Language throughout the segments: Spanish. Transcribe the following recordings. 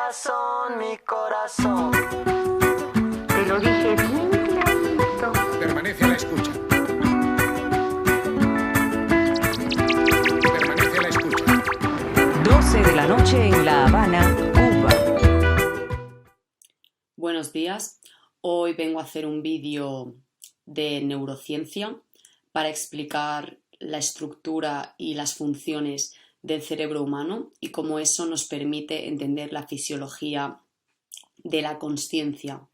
corazón, mi corazón. Te lo dije bien clarito. Permanece a la escucha. Permanece a la escucha. 12 de la noche en La Habana, Cuba. Buenos días. Hoy vengo a hacer un vídeo de neurociencia para explicar la estructura y las funciones del cerebro humano y cómo eso nos permite entender la fisiología de la consciencia.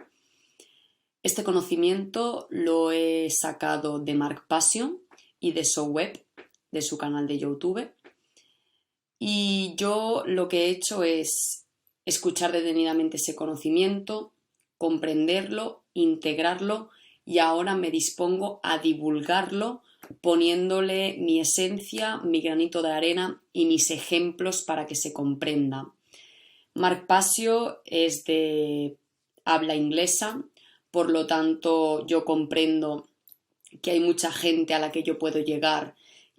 Este conocimiento lo he sacado de Mark Passio y de su web, de su canal de YouTube. Y yo lo que he hecho es escuchar detenidamente ese conocimiento, comprenderlo, integrarlo y ahora me dispongo a divulgarlo poniéndole mi esencia, mi granito de arena y mis ejemplos para que se comprenda. Mark Passio es de habla inglesa, por lo tanto yo comprendo que hay mucha gente a la que yo puedo llegar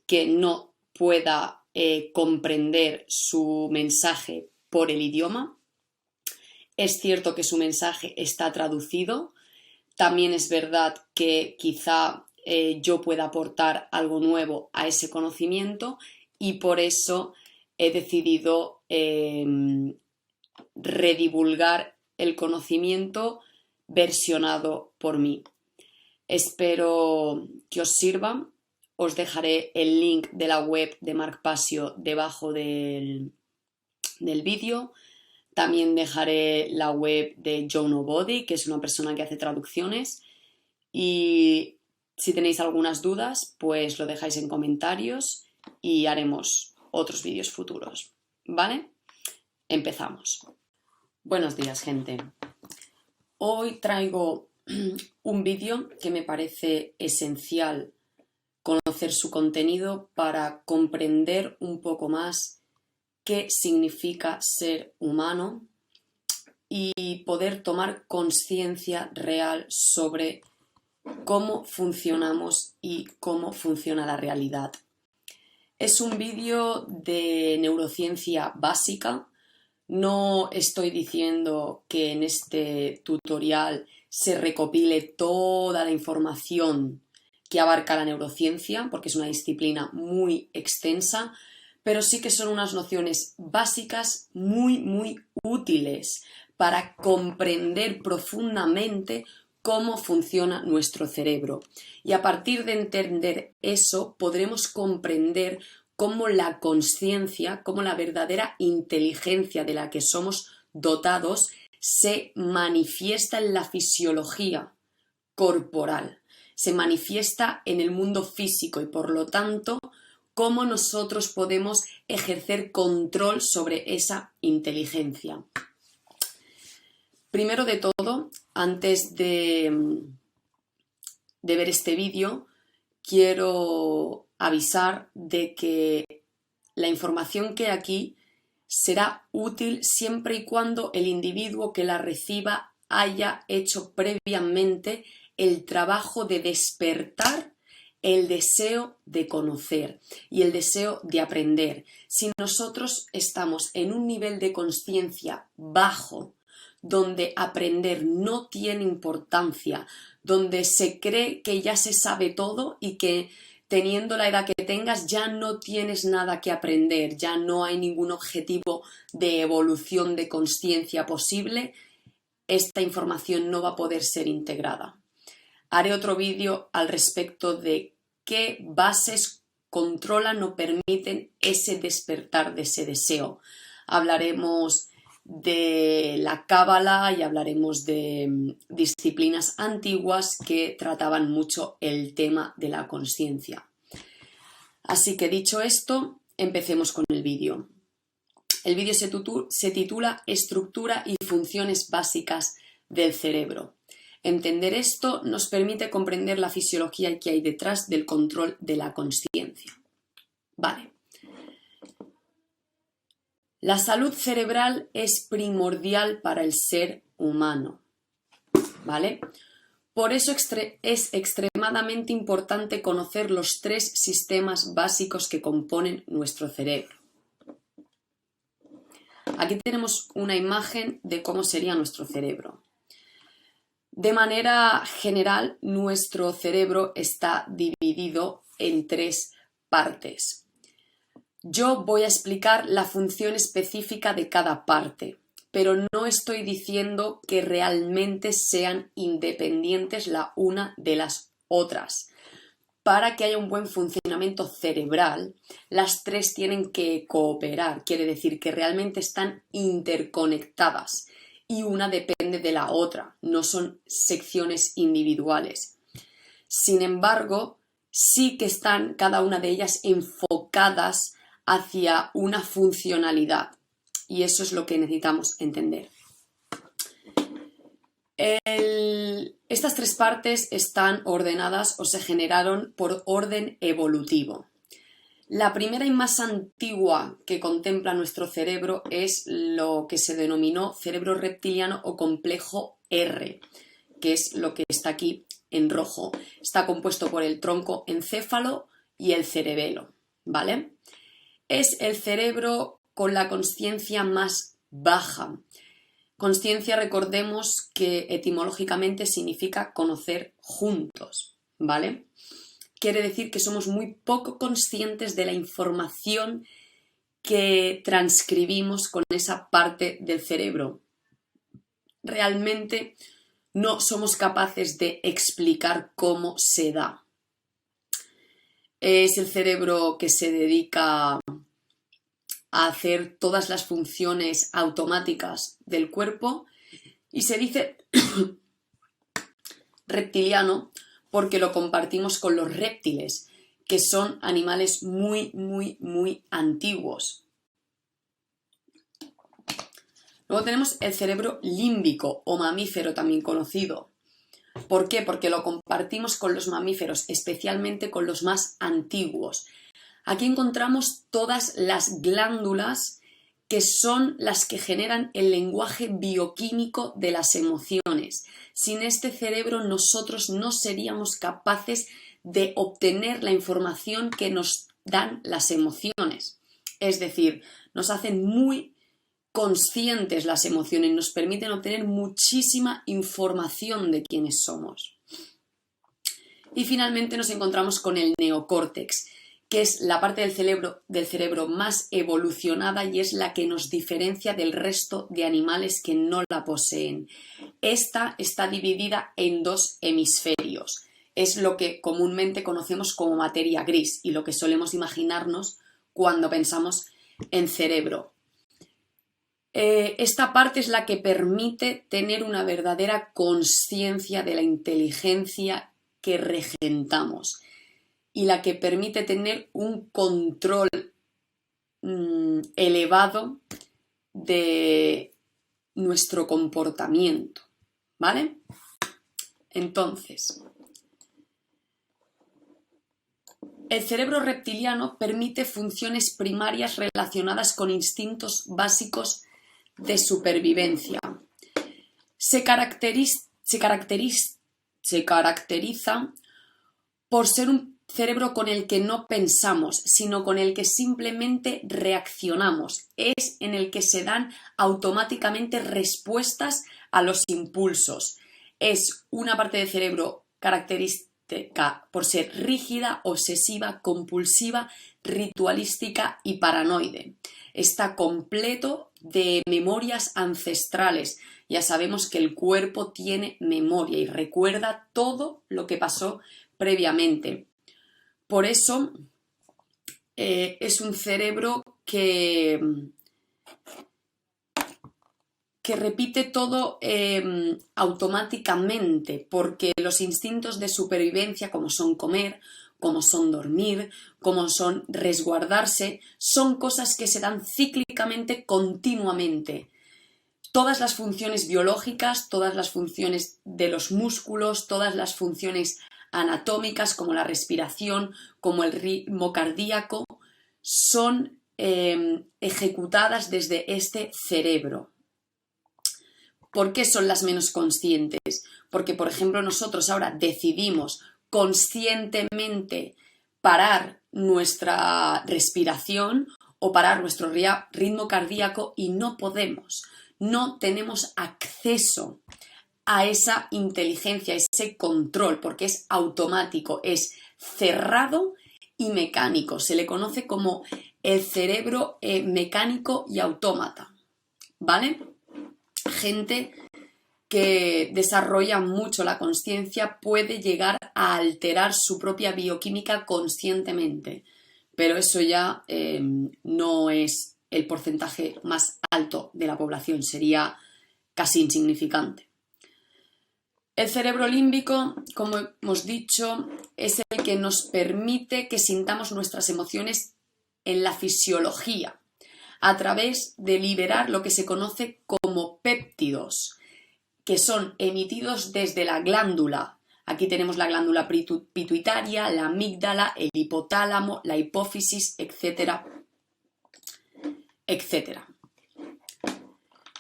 que no pueda comprender su mensaje por el idioma. Es cierto que su mensaje está traducido. También es verdad que quizá yo pueda aportar algo nuevo a ese conocimiento y por eso he decidido redivulgar el conocimiento versionado por mí. Espero que os sirva. Os dejaré el link de la web de Mark Passio debajo del vídeo. También dejaré la web de Joe Nobody, que es una persona que hace traducciones. Y si tenéis algunas dudas, pues lo dejáis en comentarios y haremos otros vídeos futuros. ¿Vale? Empezamos. Buenos días, gente. Hoy traigo un vídeo que me parece esencial conocer su contenido para comprender un poco más qué significa ser humano y poder tomar conciencia real sobre cómo funcionamos y cómo funciona la realidad. Es un vídeo de neurociencia básica. No estoy diciendo que en este tutorial se recopile toda la información que abarca la neurociencia, porque es una disciplina muy extensa, pero sí que son unas nociones básicas muy útiles para comprender profundamente cómo funciona nuestro cerebro. Y a partir de entender eso, podremos comprender cómo la consciencia, cómo la verdadera inteligencia de la que somos dotados se manifiesta en la fisiología corporal, se manifiesta en el mundo físico y por lo tanto cómo nosotros podemos ejercer control sobre esa inteligencia. Primero de todo, antes de ver este vídeo, quiero avisar de que la información que aquí será útil siempre y cuando el individuo que la reciba haya hecho previamente el trabajo de despertar el deseo de conocer y el deseo de aprender. Si nosotros estamos en un nivel de conciencia bajo, donde aprender no tiene importancia, donde se cree que ya se sabe todo y que teniendo la edad que tengas ya no tienes nada que aprender, ya no hay ningún objetivo de evolución de conciencia posible, esta información no va a poder ser integrada. Haré otro vídeo al respecto de qué bases controlan o permiten ese despertar de ese deseo. Hablaremos de la cábala y hablaremos de disciplinas antiguas que trataban mucho el tema de la consciencia. Así que dicho esto, empecemos con el vídeo. El vídeo se titula Estructura y funciones básicas del cerebro. Entender esto nos permite comprender la fisiología que hay detrás del control de la consciencia. Vale. La salud cerebral es primordial para el ser humano, ¿vale? Por eso es extremadamente importante conocer los tres sistemas básicos que componen nuestro cerebro. Aquí tenemos una imagen de cómo sería nuestro cerebro. De manera general, nuestro cerebro está dividido en 3 partes. Yo voy a explicar la función específica de cada parte, pero no estoy diciendo que realmente sean independientes la una de las otras. Para que haya un buen funcionamiento cerebral, las 3 tienen que cooperar, quiere decir que realmente están interconectadas y una depende de la otra, no son secciones individuales. Sin embargo, sí que están cada una de ellas enfocadas hacia una funcionalidad y eso es lo que necesitamos entender. Estas 3 partes están ordenadas o se generaron por orden evolutivo. La primera y más antigua que contempla nuestro cerebro es lo que se denominó cerebro reptiliano o complejo R, que es lo que está aquí en rojo. Está compuesto por el tronco encéfalo y el cerebelo, ¿vale? Es el cerebro con la consciencia más baja. Consciencia, recordemos que etimológicamente significa conocer juntos, ¿vale? Quiere decir que somos muy poco conscientes de la información que transcribimos con esa parte del cerebro. Realmente no somos capaces de explicar cómo se da. Es el cerebro que se dedica a hacer todas las funciones automáticas del cuerpo y se dice reptiliano porque lo compartimos con los reptiles, que son animales muy, muy, muy antiguos. Luego tenemos el cerebro límbico o mamífero también conocido. ¿Por qué? Porque lo compartimos con los mamíferos, especialmente con los más antiguos. Aquí encontramos todas las glándulas que son las que generan el lenguaje bioquímico de las emociones. Sin este cerebro nosotros no seríamos capaces de obtener la información que nos dan las emociones. Es decir, nos hacen muy conscientes las emociones, nos permiten obtener muchísima información de quiénes somos. Y finalmente nos encontramos con el neocórtex, que es la parte del cerebro más evolucionada y es la que nos diferencia del resto de animales que no la poseen. Esta está dividida en 2 hemisferios. Es lo que comúnmente conocemos como materia gris y lo que solemos imaginarnos cuando pensamos en cerebro. Esta parte es la que permite tener una verdadera consciencia de la inteligencia que regentamos y la que permite tener un control elevado de nuestro comportamiento, ¿vale? Entonces, el cerebro reptiliano permite funciones primarias relacionadas con instintos básicos de supervivencia. Se caracteriza por ser un cerebro con el que no pensamos, sino con el que simplemente reaccionamos. Es en el que se dan automáticamente respuestas a los impulsos. Es una parte del cerebro característica por ser rígida, obsesiva, compulsiva, ritualística y paranoide. Está completo de memorias ancestrales. Ya sabemos que el cuerpo tiene memoria y recuerda todo lo que pasó previamente. Por eso es un cerebro que repite todo automáticamente, porque los instintos de supervivencia, como son comer, como son dormir, como son resguardarse, son cosas que se dan cíclicamente, continuamente. Todas las funciones biológicas, todas las funciones de los músculos, todas las funciones anatómicas como la respiración, como el ritmo cardíaco, son ejecutadas desde este cerebro. ¿Por qué son las menos conscientes? Porque, por ejemplo, nosotros ahora decidimos conscientemente parar nuestra respiración o parar nuestro ritmo cardíaco y no podemos. No tenemos acceso a esa inteligencia, a ese control, porque es automático, es cerrado y mecánico. Se le conoce como el cerebro mecánico y autómata, ¿vale? Gente que desarrolla mucho la consciencia puede llegar a alterar su propia bioquímica conscientemente, pero eso ya no es el porcentaje más alto de la población, sería casi insignificante. El cerebro límbico, como hemos dicho, es el que nos permite que sintamos nuestras emociones en la fisiología, a través de liberar lo que se conoce como péptidos, que son emitidos desde la glándula. Aquí tenemos la glándula pituitaria, la amígdala, el hipotálamo, la hipófisis, etcétera, etcétera.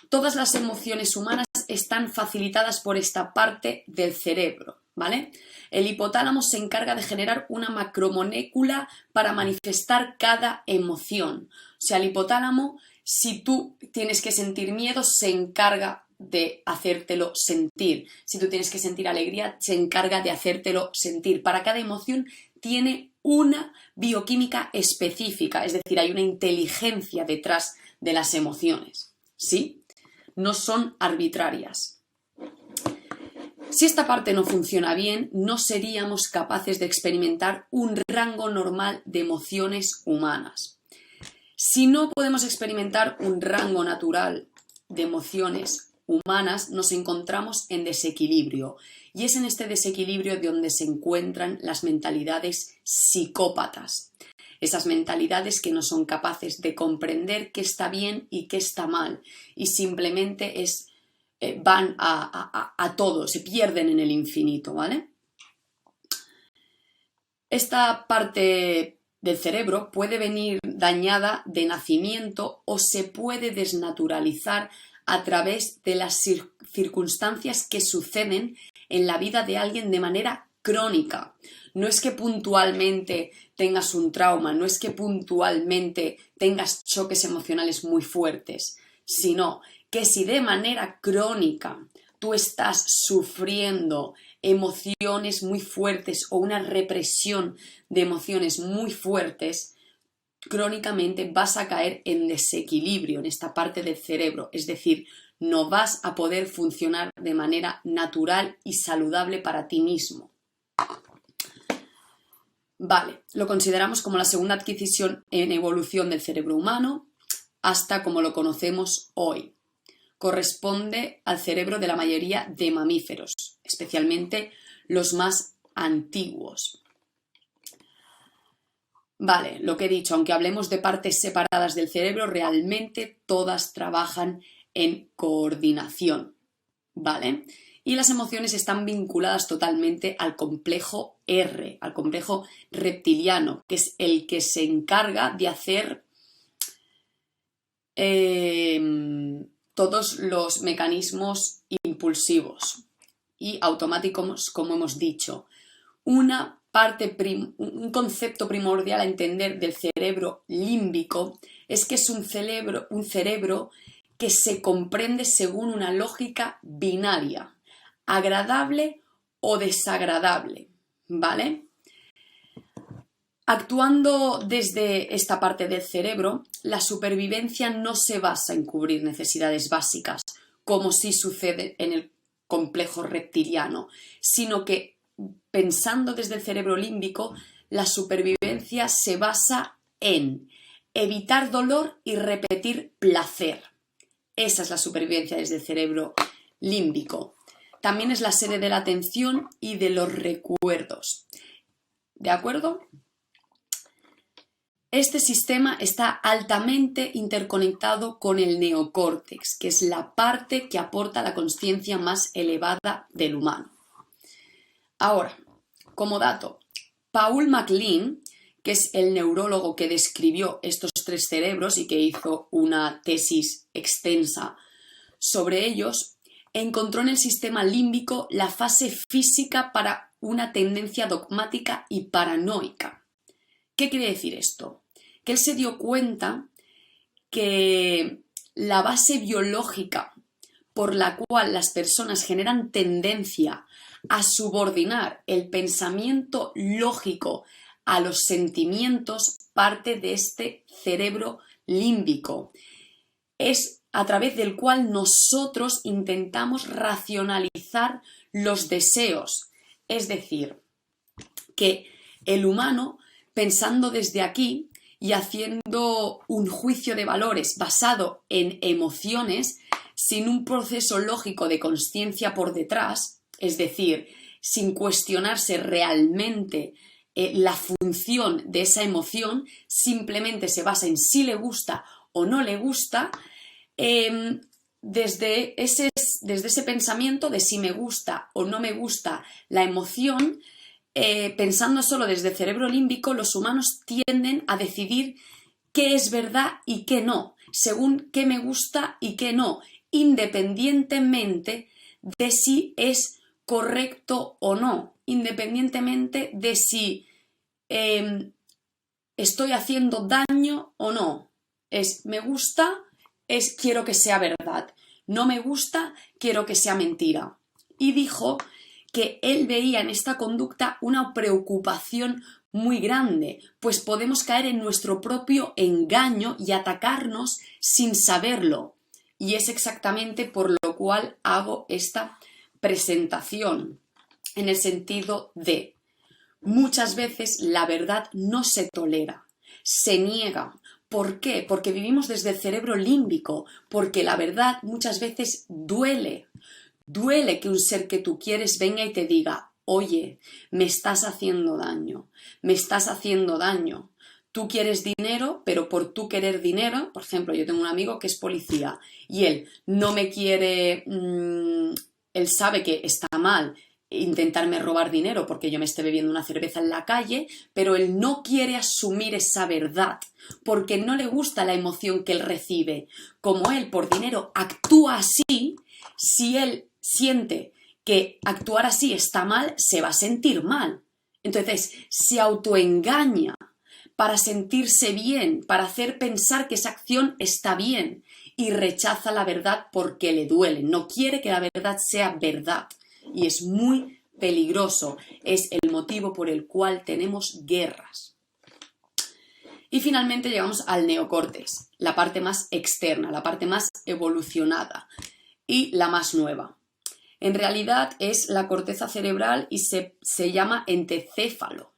Todas las emociones humanas están facilitadas por esta parte del cerebro, ¿vale? El hipotálamo se encarga de generar una macromolécula para manifestar cada emoción. O sea, el hipotálamo, si tú tienes que sentir miedo, se encarga de hacértelo sentir. Si tú tienes que sentir alegría, se encarga de hacértelo sentir. Para cada emoción tiene una bioquímica específica, es decir, hay una inteligencia detrás de las emociones, ¿sí? No son arbitrarias. Si esta parte no funciona bien, no seríamos capaces de experimentar un rango normal de emociones humanas. Si no podemos experimentar un rango natural de emociones humanas, nos encontramos en desequilibrio. Y es en este desequilibrio donde se encuentran las mentalidades psicópatas. Esas mentalidades que no son capaces de comprender qué está bien y qué está mal. Y simplemente van a todo, se pierden en el infinito, ¿vale? Esta parte del cerebro puede venir dañada de nacimiento o se puede desnaturalizar a través de las circunstancias que suceden en la vida de alguien de manera crónica. No es que puntualmente tengas un trauma, no es que puntualmente tengas choques emocionales muy fuertes, sino que si de manera crónica tú estás sufriendo emociones muy fuertes o una represión de emociones muy fuertes, crónicamente vas a caer en desequilibrio en esta parte del cerebro, es decir, no vas a poder funcionar de manera natural y saludable para ti mismo. Vale, lo consideramos como la segunda adquisición en evolución del cerebro humano hasta como lo conocemos hoy. Corresponde al cerebro de la mayoría de mamíferos, especialmente los más antiguos. Vale, lo que he dicho, aunque hablemos de partes separadas del cerebro, realmente todas trabajan en coordinación, ¿vale? Y las emociones están vinculadas totalmente al complejo R, al complejo reptiliano, que es el que se encarga de hacer todos los mecanismos impulsivos y automáticos, como hemos dicho. Un concepto primordial a entender del cerebro límbico es que es un cerebro que se comprende según una lógica binaria, agradable o desagradable, ¿vale? Actuando desde esta parte del cerebro, la supervivencia no se basa en cubrir necesidades básicas, como sí sucede en el complejo reptiliano, sino que pensando desde el cerebro límbico, la supervivencia se basa en evitar dolor y repetir placer. Esa es la supervivencia desde el cerebro límbico. También es la sede de la atención y de los recuerdos. ¿De acuerdo? Este sistema está altamente interconectado con el neocórtex, que es la parte que aporta la consciencia más elevada del humano. Ahora, como dato, Paul MacLean, que es el neurólogo que describió estos tres cerebros y que hizo una tesis extensa sobre ellos, encontró en el sistema límbico la fase física para una tendencia dogmática y paranoica. ¿Qué quiere decir esto? que él se dio cuenta que la base biológica por la cual las personas generan tendencia a subordinar el pensamiento lógico a los sentimientos parte de este cerebro límbico. Es a través del cual nosotros intentamos racionalizar los deseos. Es decir, que el humano, pensando desde aquí y haciendo un juicio de valores basado en emociones, sin un proceso lógico de consciencia por detrás, es decir, sin cuestionarse realmente la función de esa emoción, simplemente se basa en si le gusta o no le gusta, desde ese pensamiento de si me gusta o no me gusta la emoción, pensando solo desde el cerebro límbico, los humanos tienden a decidir qué es verdad y qué no, según qué me gusta y qué no, independientemente de si es correcto o no, independientemente de si estoy haciendo daño o no. Es me gusta, es quiero que sea verdad, no me gusta, quiero que sea mentira. Y dijo que él veía en esta conducta una preocupación muy grande, pues podemos caer en nuestro propio engaño y atacarnos sin saberlo. Y es exactamente por lo cual hago esta presentación, en el sentido de muchas veces la verdad no se tolera, se niega. ¿Por qué? Porque vivimos desde el cerebro límbico, porque la verdad muchas veces duele. Duele que un ser que tú quieres venga y te diga, oye, me estás haciendo daño, me estás haciendo daño. Tú quieres dinero, pero por tú querer dinero, por ejemplo, yo tengo un amigo que es policía y él no me quiere, él sabe que está mal intentarme robar dinero porque yo me esté bebiendo una cerveza en la calle, pero él no quiere asumir esa verdad porque no le gusta la emoción que él recibe. Como él por dinero actúa así, si él siente que actuar así está mal, se va a sentir mal. Entonces, se autoengaña para sentirse bien, para hacer pensar que esa acción está bien y rechaza la verdad porque le duele. No quiere que la verdad sea verdad y es muy peligroso. Es el motivo por el cual tenemos guerras. Y finalmente llegamos al neocórtex, la parte más externa, la parte más evolucionada y la más nueva. En realidad es la corteza cerebral y se llama entecéfalo.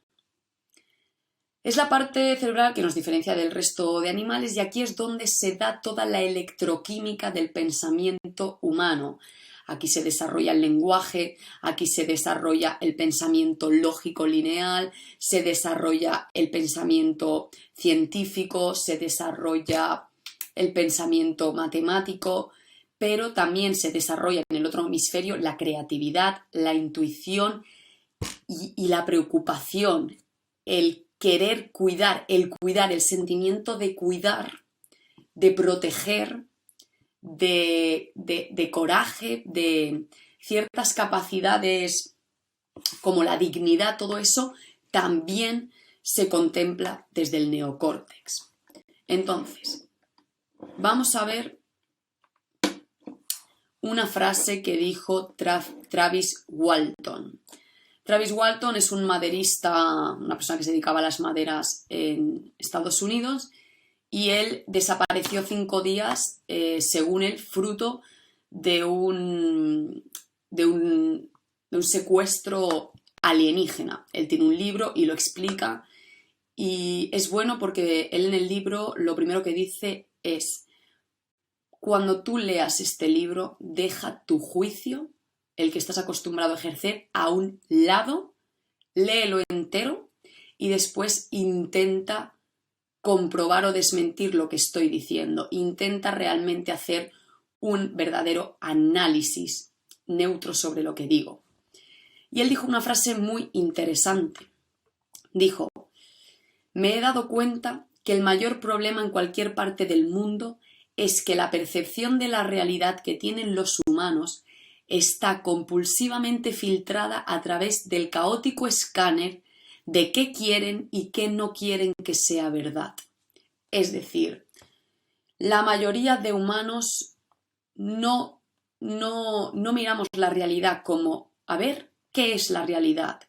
Es la parte cerebral que nos diferencia del resto de animales y aquí es donde se da toda la electroquímica del pensamiento humano. Aquí se desarrolla el lenguaje, aquí se desarrolla el pensamiento lógico lineal, se desarrolla el pensamiento científico, se desarrolla el pensamiento matemático, pero también se desarrolla en el otro hemisferio la creatividad, la intuición y la preocupación, el querer cuidar, el sentimiento de cuidar, de proteger, de coraje, de ciertas capacidades como la dignidad, todo eso también se contempla desde el neocórtex. Entonces, vamos a ver una frase que dijo Travis Walton. Travis Walton es un maderista, una persona que se dedicaba a las maderas en Estados Unidos y él desapareció 5 días, según él, fruto de un secuestro alienígena. Él tiene un libro y lo explica y es bueno porque él en el libro lo primero que dice es: cuando tú leas este libro, deja tu juicio, el que estás acostumbrado a ejercer, a un lado, léelo entero y después intenta comprobar o desmentir lo que estoy diciendo. Intenta realmente hacer un verdadero análisis neutro sobre lo que digo. Y él dijo una frase muy interesante. Dijo: me he dado cuenta que el mayor problema en cualquier parte del mundo es que la percepción de la realidad que tienen los humanos está compulsivamente filtrada a través del caótico escáner de qué quieren y qué no quieren que sea verdad. Es decir, la mayoría de humanos no miramos la realidad como, a ver, ¿qué es la realidad?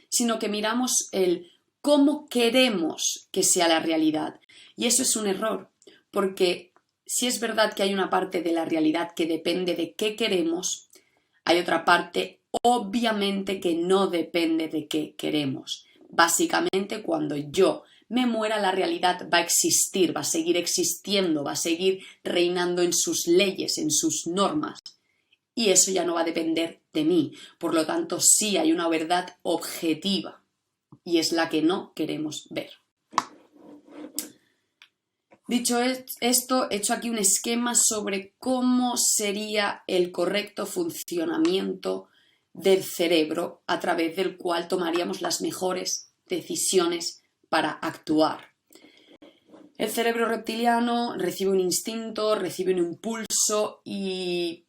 Sino que miramos el cómo queremos que sea la realidad. Y eso es un error, porque si es verdad que hay una parte de la realidad que depende de qué queremos, hay otra parte obviamente que no depende de qué queremos. Básicamente, cuando yo me muera, la realidad va a existir, va a seguir existiendo, va a seguir reinando en sus leyes, en sus normas. Y eso ya no va a depender de mí. Por lo tanto, sí hay una verdad objetiva y es la que no queremos ver. Dicho esto, he hecho aquí un esquema sobre cómo sería el correcto funcionamiento del cerebro a través del cual tomaríamos las mejores decisiones para actuar. El cerebro reptiliano recibe un instinto, recibe un impulso y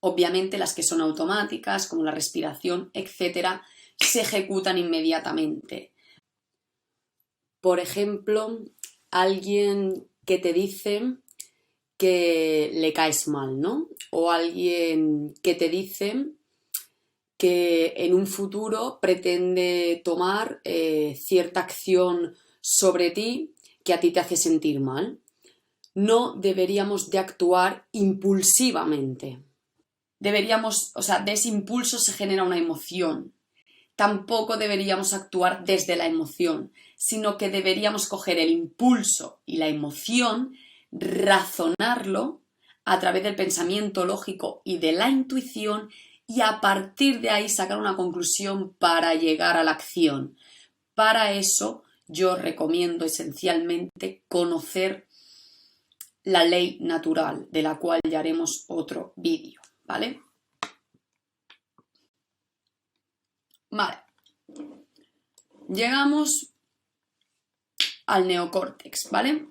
obviamente las que son automáticas, como la respiración, etc., se ejecutan inmediatamente. Por ejemplo, alguien que te dice que le caes mal, ¿no? O alguien que te dice que en un futuro pretende tomar cierta acción sobre ti que a ti te hace sentir mal. No deberíamos de actuar impulsivamente. De ese impulso se genera una emoción. Tampoco deberíamos actuar desde la emoción, sino que deberíamos coger el impulso y la emoción, razonarlo a través del pensamiento lógico y de la intuición y a partir de ahí sacar una conclusión para llegar a la acción. Para eso yo recomiendo esencialmente conocer la ley natural, de la cual ya haremos otro vídeo, ¿vale? Vale. Llegamos al neocórtex, ¿vale?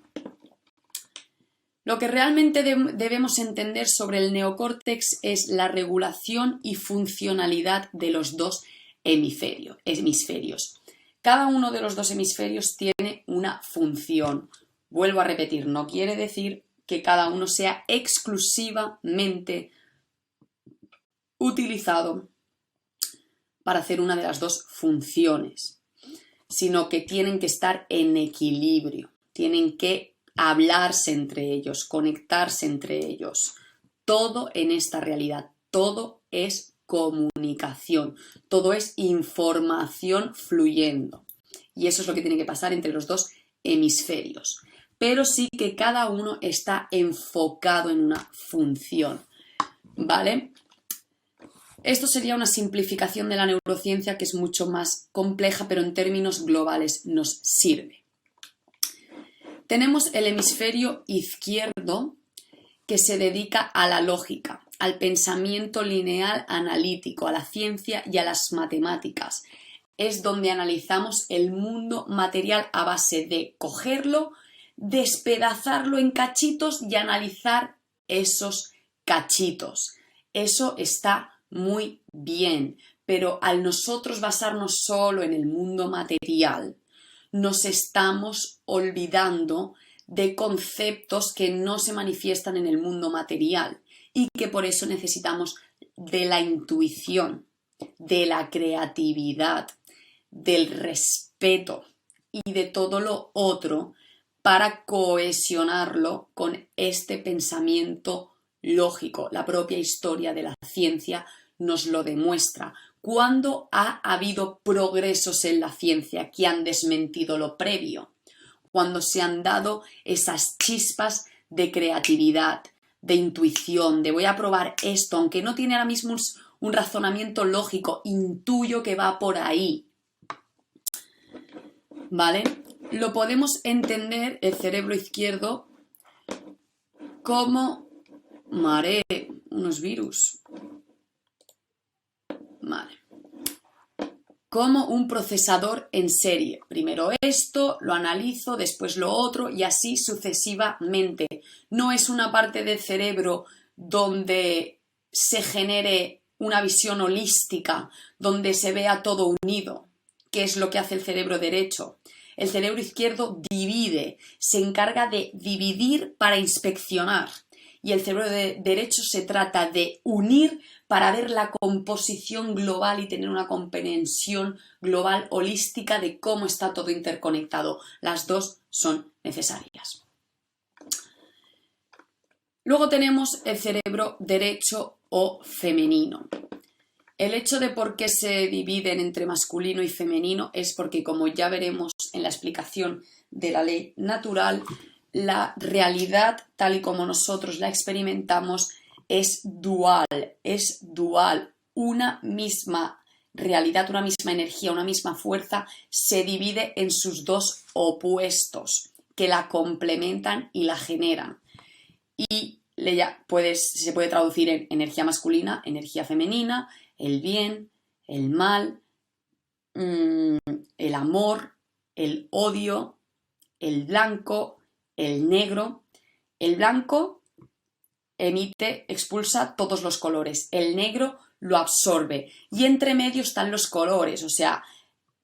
Lo que realmente debemos entender sobre el neocórtex es la regulación y funcionalidad de los dos hemisferios. Cada uno de los dos hemisferios tiene una función. Vuelvo a repetir, no quiere decir que cada uno sea exclusivamente utilizado para hacer una de las dos funciones, sino que tienen que estar en equilibrio, tienen que hablarse entre ellos, conectarse entre ellos. Todo en esta realidad, todo es comunicación, todo es información fluyendo. Y eso es lo que tiene que pasar entre los dos hemisferios. Pero sí que cada uno está enfocado en una función, ¿vale? Esto sería una simplificación de la neurociencia que es mucho más compleja, pero en términos globales nos sirve. Tenemos el hemisferio izquierdo que se dedica a la lógica, al pensamiento lineal analítico, a la ciencia y a las matemáticas. Es donde analizamos el mundo material a base de cogerlo, despedazarlo en cachitos y analizar esos cachitos. Eso está muy bien, pero al nosotros basarnos solo en el mundo material, nos estamos olvidando de conceptos que no se manifiestan en el mundo material y que por eso necesitamos de la intuición, de la creatividad, del respeto y de todo lo otro para cohesionarlo con este pensamiento lógico. La propia historia de la ciencia nos lo demuestra. ¿Cuándo ha habido progresos en la ciencia que han desmentido lo previo? Cuando se han dado esas chispas de creatividad, de intuición, de voy a probar esto, aunque no tiene ahora mismo un razonamiento lógico, intuyo que va por ahí. ¿Vale? Lo podemos entender, el cerebro izquierdo, como unos virus. Vale. Como un procesador en serie. Primero esto, lo analizo, después lo otro y así sucesivamente. No es una parte del cerebro donde se genere una visión holística, donde se vea todo unido, que es lo que hace el cerebro derecho. El cerebro izquierdo divide, se encarga de dividir para inspeccionar. Y el cerebro derecho se trata de unir para ver la composición global y tener una comprensión global holística de cómo está todo interconectado. Las dos son necesarias. Luego tenemos el cerebro derecho o femenino. El hecho de por qué se dividen entre masculino y femenino es porque, como ya veremos en la explicación de la ley natural, la realidad tal y como nosotros la experimentamos es dual. Una misma realidad, una misma energía, una misma fuerza se divide en sus dos opuestos que la complementan y la generan. Y se puede traducir en energía masculina, energía femenina, el bien, el mal, el amor, el odio, el blanco, el negro. El blanco expulsa todos los colores, el negro lo absorbe y entre medio están los colores, o sea,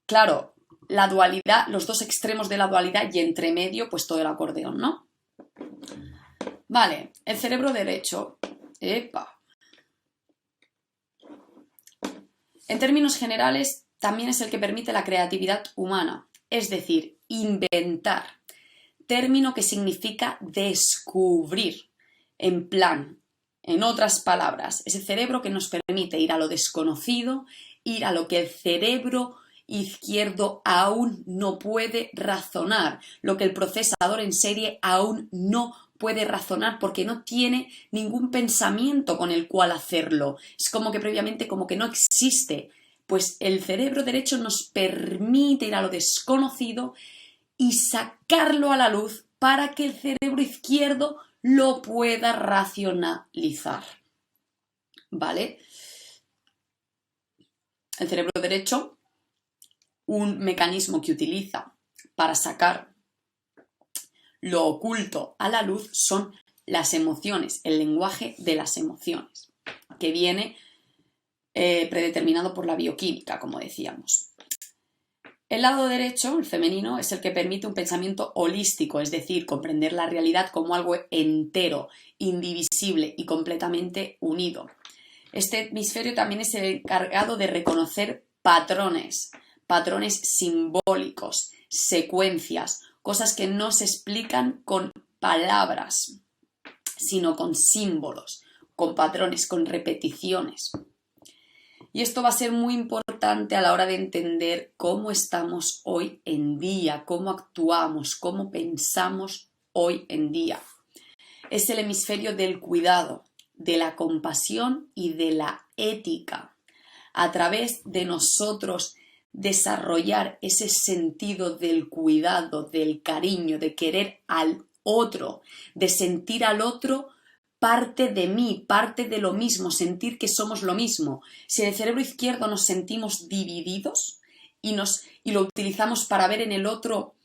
claro, la dualidad, los dos extremos de la dualidad y entre medio pues todo el acordeón, ¿no? Vale, el cerebro derecho. En términos generales, también es el que permite la creatividad humana, es decir, inventar, término que significa descubrir, en otras palabras, es el cerebro que nos permite ir a lo desconocido, ir a lo que el cerebro izquierdo aún no puede razonar, lo que el procesador en serie aún no puede razonar porque no tiene ningún pensamiento con el cual hacerlo. Es como que previamente como que no existe. Pues el cerebro derecho nos permite ir a lo desconocido y sacarlo a la luz para que el cerebro izquierdo lo pueda racionalizar. ¿Vale? El cerebro derecho, un mecanismo que utiliza para sacar lo oculto a la luz son las emociones, el lenguaje de las emociones, que viene predeterminado por la bioquímica, como decíamos. El lado derecho, el femenino, es el que permite un pensamiento holístico, es decir, comprender la realidad como algo entero, indivisible y completamente unido. Este hemisferio también es el encargado de reconocer patrones simbólicos, secuencias, cosas que no se explican con palabras, sino con símbolos, con patrones, con repeticiones. Y esto va a ser muy importante a la hora de entender cómo estamos hoy en día, cómo actuamos, cómo pensamos hoy en día. Es el hemisferio del cuidado, de la compasión y de la ética. A través de nosotros desarrollar ese sentido del cuidado, del cariño, de querer al otro, de sentir al otro parte de mí, parte de lo mismo, sentir que somos lo mismo. Si en el cerebro izquierdo nos sentimos divididos y lo utilizamos para ver en el otro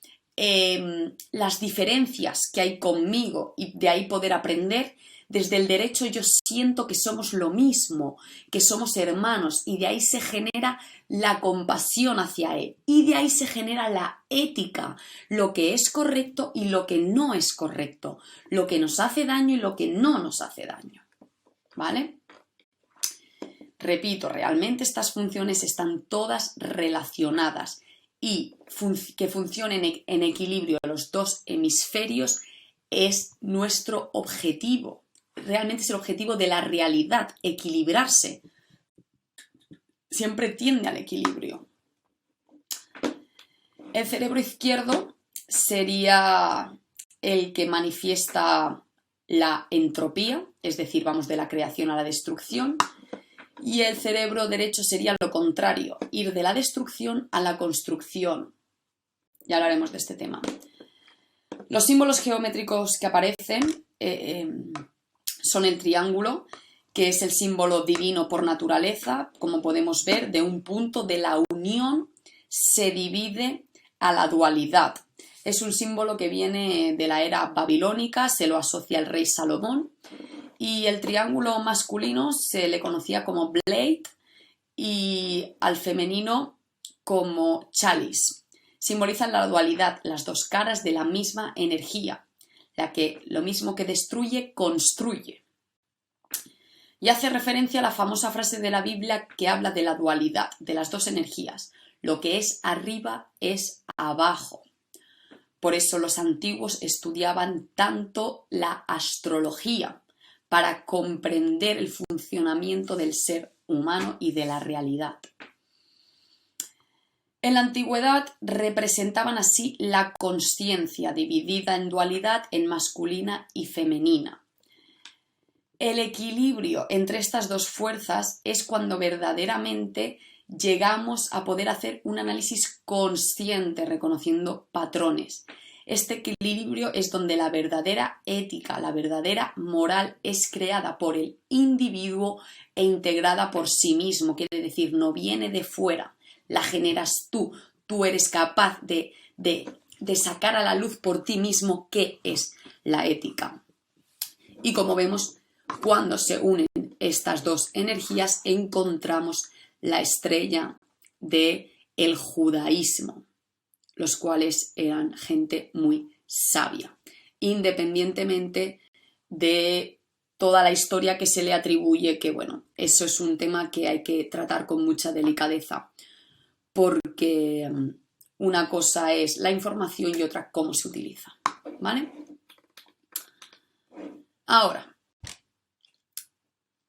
las diferencias que hay conmigo y de ahí poder aprender, desde el derecho yo siento que somos lo mismo, que somos hermanos y de ahí se genera la compasión hacia él y de ahí se genera la ética, lo que es correcto y lo que no es correcto, lo que nos hace daño y lo que no nos hace daño, ¿vale? Repito, realmente estas funciones están todas relacionadas y que funcionen en equilibrio los dos hemisferios es nuestro objetivo. Realmente es el objetivo de la realidad, equilibrarse. Siempre tiende al equilibrio. El cerebro izquierdo sería el que manifiesta la entropía, es decir, vamos de la creación a la destrucción, y el cerebro derecho sería lo contrario, ir de la destrucción a la construcción. Ya hablaremos de este tema. Los símbolos geométricos que aparecen son el triángulo, que es el símbolo divino por naturaleza, como podemos ver, de un punto de la unión se divide a la dualidad. Es un símbolo que viene de la era babilónica, se lo asocia al rey Salomón, y el triángulo masculino se le conocía como blade y al femenino como chalice. Simbolizan la dualidad, las dos caras de la misma energía, la que lo mismo que destruye, construye. Y hace referencia a la famosa frase de la Biblia que habla de la dualidad, de las dos energías. Lo que es arriba es abajo. Por eso los antiguos estudiaban tanto la astrología, para comprender el funcionamiento del ser humano y de la realidad. En la antigüedad representaban así la consciencia, dividida en dualidad en masculina y femenina. El equilibrio entre estas dos fuerzas es cuando verdaderamente llegamos a poder hacer un análisis consciente, reconociendo patrones. Este equilibrio es donde la verdadera ética, la verdadera moral es creada por el individuo e integrada por sí mismo. Quiere decir, no viene de fuera, la generas tú. Tú eres capaz de sacar a la luz por ti mismo qué es la ética. Y como vemos, cuando se unen estas dos energías, encontramos la estrella del judaísmo, los cuales eran gente muy sabia, independientemente de toda la historia que se le atribuye, que bueno, eso es un tema que hay que tratar con mucha delicadeza, porque una cosa es la información y otra cómo se utiliza, ¿vale? Ahora,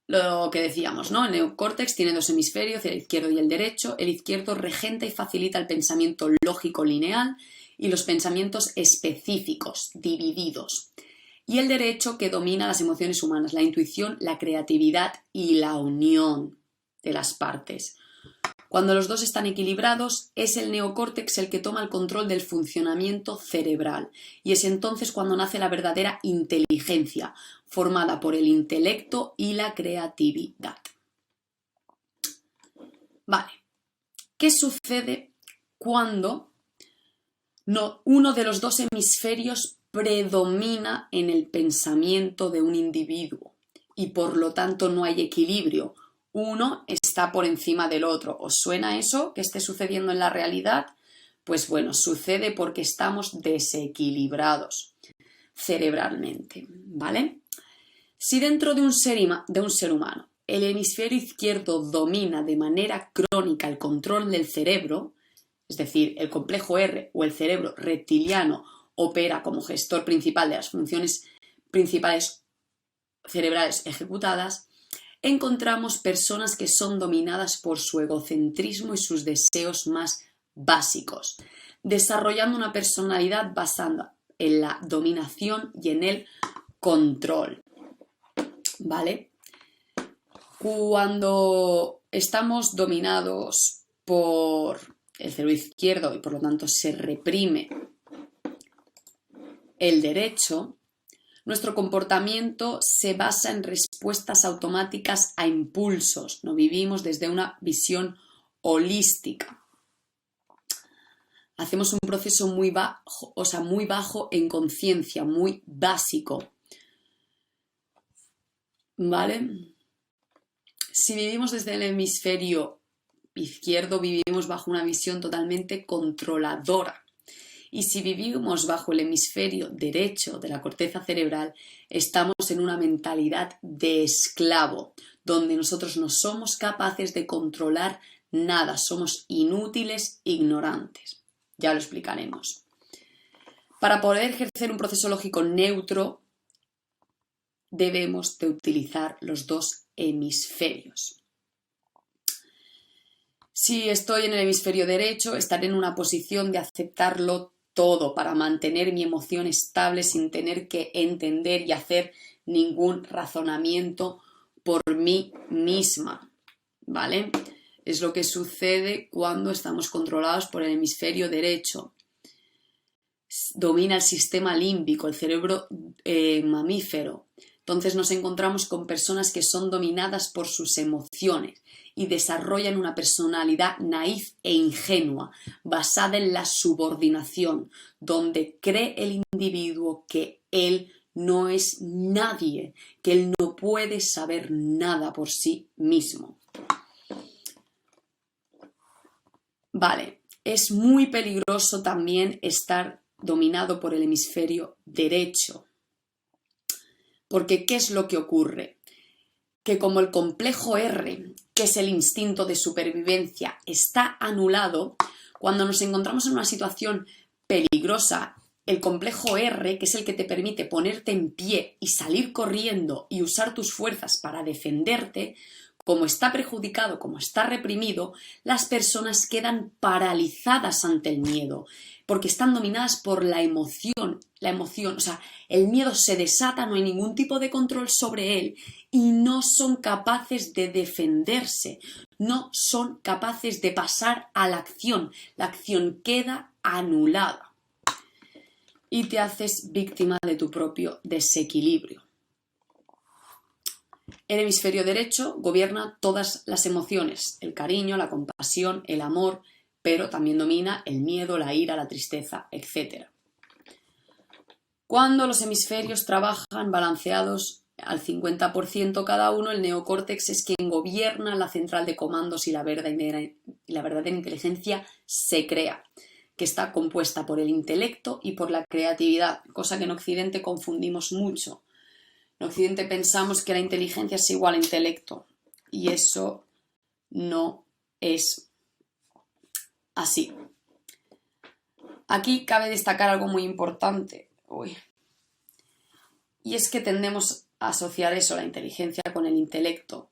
lo que decíamos, ¿no? El neocórtex tiene dos hemisferios, el izquierdo y el derecho. El izquierdo regenta y facilita el pensamiento lógico lineal y los pensamientos específicos, divididos. Y el derecho que domina las emociones humanas, la intuición, la creatividad y la unión de las partes. Cuando los dos están equilibrados, es el neocórtex el que toma el control del funcionamiento cerebral. Y es entonces cuando nace la verdadera inteligencia, formada por el intelecto y la creatividad. Vale, ¿qué sucede cuando uno de los dos hemisferios predomina en el pensamiento de un individuo y por lo tanto no hay equilibrio? Uno está por encima del otro. ¿Os suena eso que esté sucediendo en la realidad? Pues bueno, sucede porque estamos desequilibrados cerebralmente, ¿vale? Si dentro de un ser humano el hemisferio izquierdo domina de manera crónica el control del cerebro, es decir, el complejo R o el cerebro reptiliano opera como gestor principal de las funciones principales cerebrales ejecutadas, encontramos personas que son dominadas por su egocentrismo y sus deseos más básicos, desarrollando una personalidad basada en la dominación y en el control, ¿vale? Cuando estamos dominados por el cerebro izquierdo y por lo tanto se reprime el derecho, nuestro comportamiento se basa en respuestas automáticas a impulsos. No vivimos desde una visión holística. Hacemos un proceso muy bajo en conciencia, muy básico. ¿Vale? Si vivimos desde el hemisferio izquierdo, vivimos bajo una visión totalmente controladora. Y si vivimos bajo el hemisferio derecho de la corteza cerebral, estamos en una mentalidad de esclavo, donde nosotros no somos capaces de controlar nada, somos inútiles, ignorantes. Ya lo explicaremos. Para poder ejercer un proceso lógico neutro, debemos de utilizar los dos hemisferios. Si estoy en el hemisferio derecho, estaré en una posición de aceptarlo todo para mantener mi emoción estable sin tener que entender y hacer ningún razonamiento por mí misma, ¿vale? Es lo que sucede cuando estamos controlados por el hemisferio derecho. Domina el sistema límbico, el cerebro mamífero. Entonces nos encontramos con personas que son dominadas por sus emociones y desarrollan una personalidad naif e ingenua, basada en la subordinación, donde cree el individuo que él no es nadie, que él no puede saber nada por sí mismo. Vale, es muy peligroso también estar dominado por el hemisferio derecho. Porque ¿qué es lo que ocurre? Que como el complejo R, que es el instinto de supervivencia, está anulado, cuando nos encontramos en una situación peligrosa, el complejo R, que es el que te permite ponerte en pie y salir corriendo y usar tus fuerzas para defenderte, como está perjudicado, como está reprimido, las personas quedan paralizadas ante el miedo, porque están dominadas por la emoción, o sea, el miedo se desata, no hay ningún tipo de control sobre él y no son capaces de defenderse, no son capaces de pasar a la acción queda anulada y te haces víctima de tu propio desequilibrio. El hemisferio derecho gobierna todas las emociones, el cariño, la compasión, el amor, pero también domina el miedo, la ira, la tristeza, etc. Cuando los hemisferios trabajan balanceados al 50% cada uno, el neocórtex es quien gobierna la central de comandos y la verdadera inteligencia se crea, que está compuesta por el intelecto y por la creatividad, cosa que en Occidente confundimos mucho. En Occidente pensamos que la inteligencia es igual a intelecto y eso no es así. Aquí cabe destacar algo muy importante. Y es que tendemos a asociar eso, la inteligencia, con el intelecto.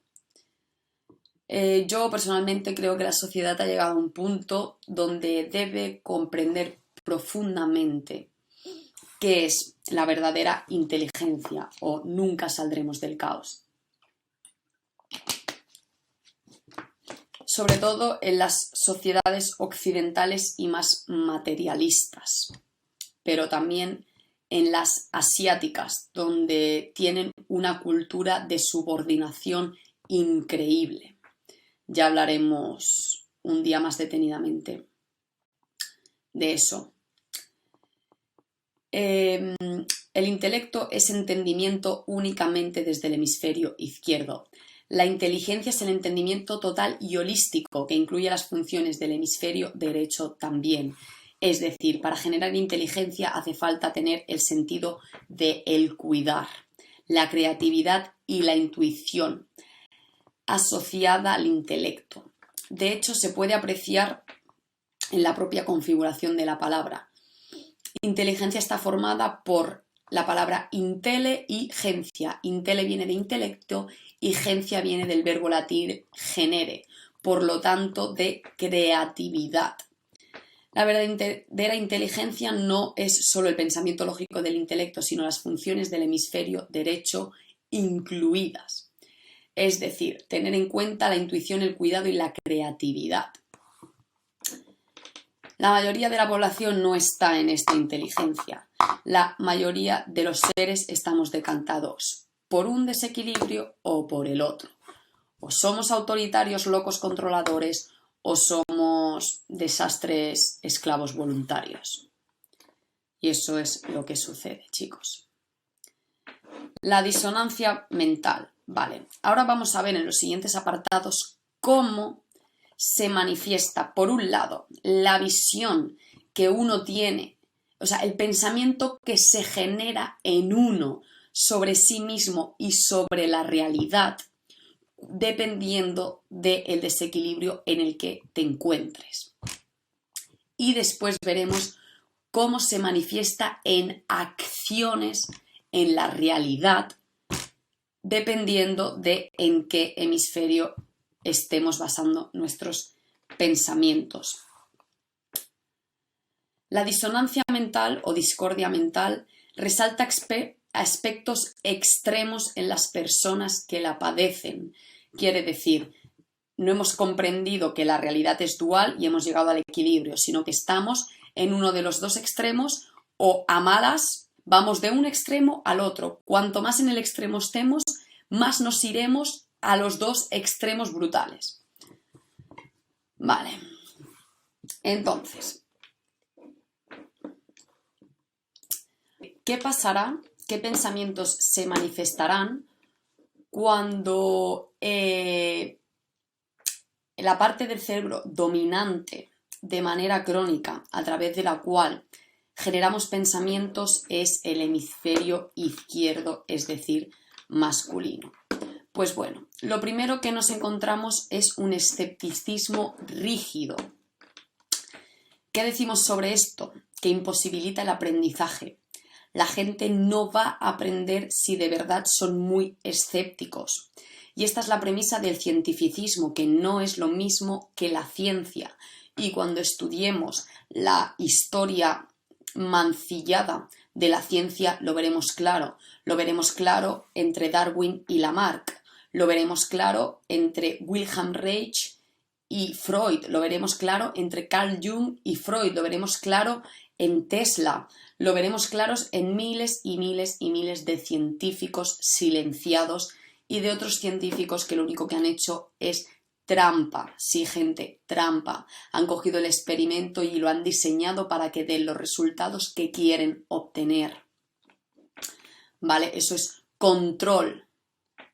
Yo personalmente creo que la sociedad ha llegado a un punto donde debe comprender profundamente qué es la verdadera inteligencia o nunca saldremos del caos. Sobre todo en las sociedades occidentales y más materialistas, pero también en las asiáticas, donde tienen una cultura de subordinación increíble. Ya hablaremos un día más detenidamente de eso. El intelecto es entendimiento únicamente desde el hemisferio izquierdo. La inteligencia es el entendimiento total y holístico que incluye las funciones del hemisferio derecho también. Es decir, para generar inteligencia hace falta tener el sentido de el cuidar, la creatividad y la intuición asociada al intelecto. De hecho, se puede apreciar en la propia configuración de la palabra. Inteligencia está formada por la palabra intele y gencia. Intele viene de intelecto y gencia viene del verbo latín genere, por lo tanto de creatividad. La verdadera inteligencia no es solo el pensamiento lógico del intelecto, sino las funciones del hemisferio derecho incluidas. Es decir, tener en cuenta la intuición, el cuidado y la creatividad. La mayoría de la población no está en esta inteligencia. La mayoría de los seres estamos decantados por un desequilibrio o por el otro. O somos autoritarios, locos, controladores, o somos desastres, esclavos voluntarios. Y eso es lo que sucede, chicos. La disonancia mental. Vale, ahora vamos a ver en los siguientes apartados cómo se manifiesta, por un lado, la visión que uno tiene, o sea, el pensamiento que se genera en uno sobre sí mismo y sobre la realidad, dependiendo del desequilibrio en el que te encuentres. Y después veremos cómo se manifiesta en acciones en la realidad, dependiendo de en qué hemisferio estemos basando nuestros pensamientos. La disonancia mental o discordia mental resalta aspectos extremos en las personas que la padecen. Quiere decir, no hemos comprendido que la realidad es dual y hemos llegado al equilibrio, sino que estamos en uno de los dos extremos o a malas vamos de un extremo al otro. Cuanto más en el extremo estemos, más nos iremos a los dos extremos brutales. Vale. Entonces, ¿qué pasará? ¿Qué pensamientos se manifestarán cuando la parte del cerebro dominante de manera crónica, a través de la cual generamos pensamientos, es el hemisferio izquierdo, es decir, masculino. Pues bueno, lo primero que nos encontramos es un escepticismo rígido. ¿Qué decimos sobre esto? Que imposibilita el aprendizaje. La gente no va a aprender si de verdad son muy escépticos. Y esta es la premisa del cientificismo, que no es lo mismo que la ciencia. Y cuando estudiemos la historia mancillada de la ciencia, lo veremos claro. Lo veremos claro entre Darwin y Lamarck. Lo veremos claro entre Wilhelm Reich y Freud. Lo veremos claro entre Carl Jung y Freud. Lo veremos claro en Tesla. Lo veremos claros en miles y miles y miles de científicos silenciados y de otros científicos que lo único que han hecho es trampa. Sí, gente, trampa. Han cogido el experimento y lo han diseñado para que den los resultados que quieren obtener. ¿Vale? Eso es control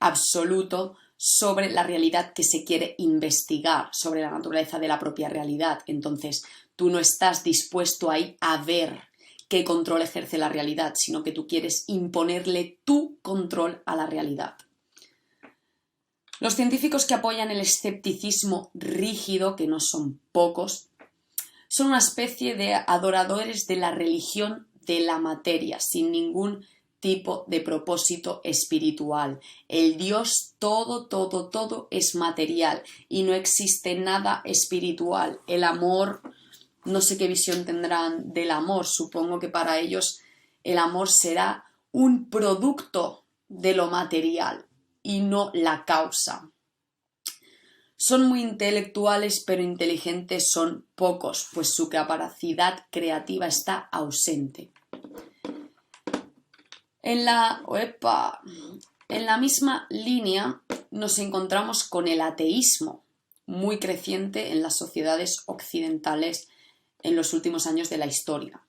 absoluto sobre la realidad que se quiere investigar, sobre la naturaleza de la propia realidad. Entonces, tú no estás dispuesto ahí a ver qué control ejerce la realidad, sino que tú quieres imponerle tu control a la realidad. Los científicos que apoyan el escepticismo rígido, que no son pocos, son una especie de adoradores de la religión de la materia, sin ningún tipo de propósito espiritual. El Dios todo es material y no existe nada espiritual. El amor, no sé qué visión tendrán del amor, supongo que para ellos el amor será un producto de lo material y no la causa. Son muy intelectuales, pero inteligentes son pocos, pues su capacidad creativa está ausente. En la misma línea nos encontramos con el ateísmo, muy creciente en las sociedades occidentales en los últimos años de la historia.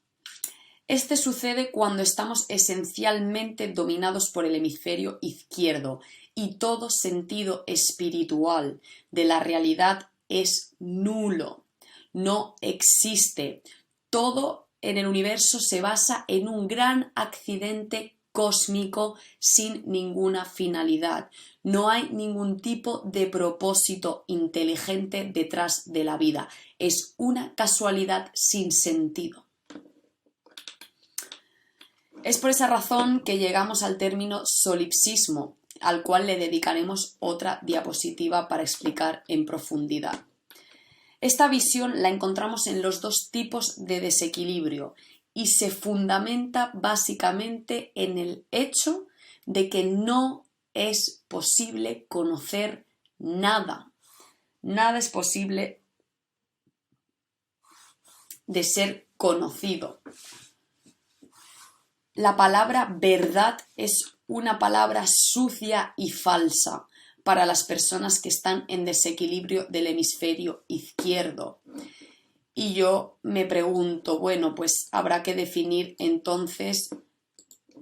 Este sucede cuando estamos esencialmente dominados por el hemisferio izquierdo y todo sentido espiritual de la realidad es nulo, no existe. Todo en el universo se basa en un gran accidente cósmico sin ninguna finalidad. No hay ningún tipo de propósito inteligente detrás de la vida. Es una casualidad sin sentido. Es por esa razón que llegamos al término solipsismo, al cual le dedicaremos otra diapositiva para explicar en profundidad. Esta visión la encontramos en los dos tipos de desequilibrio y se fundamenta básicamente en el hecho de que no es posible conocer nada. Nada es posible de ser conocido. La palabra verdad es una palabra sucia y falsa para las personas que están en desequilibrio del hemisferio izquierdo. Y yo me pregunto, bueno, pues habrá que definir entonces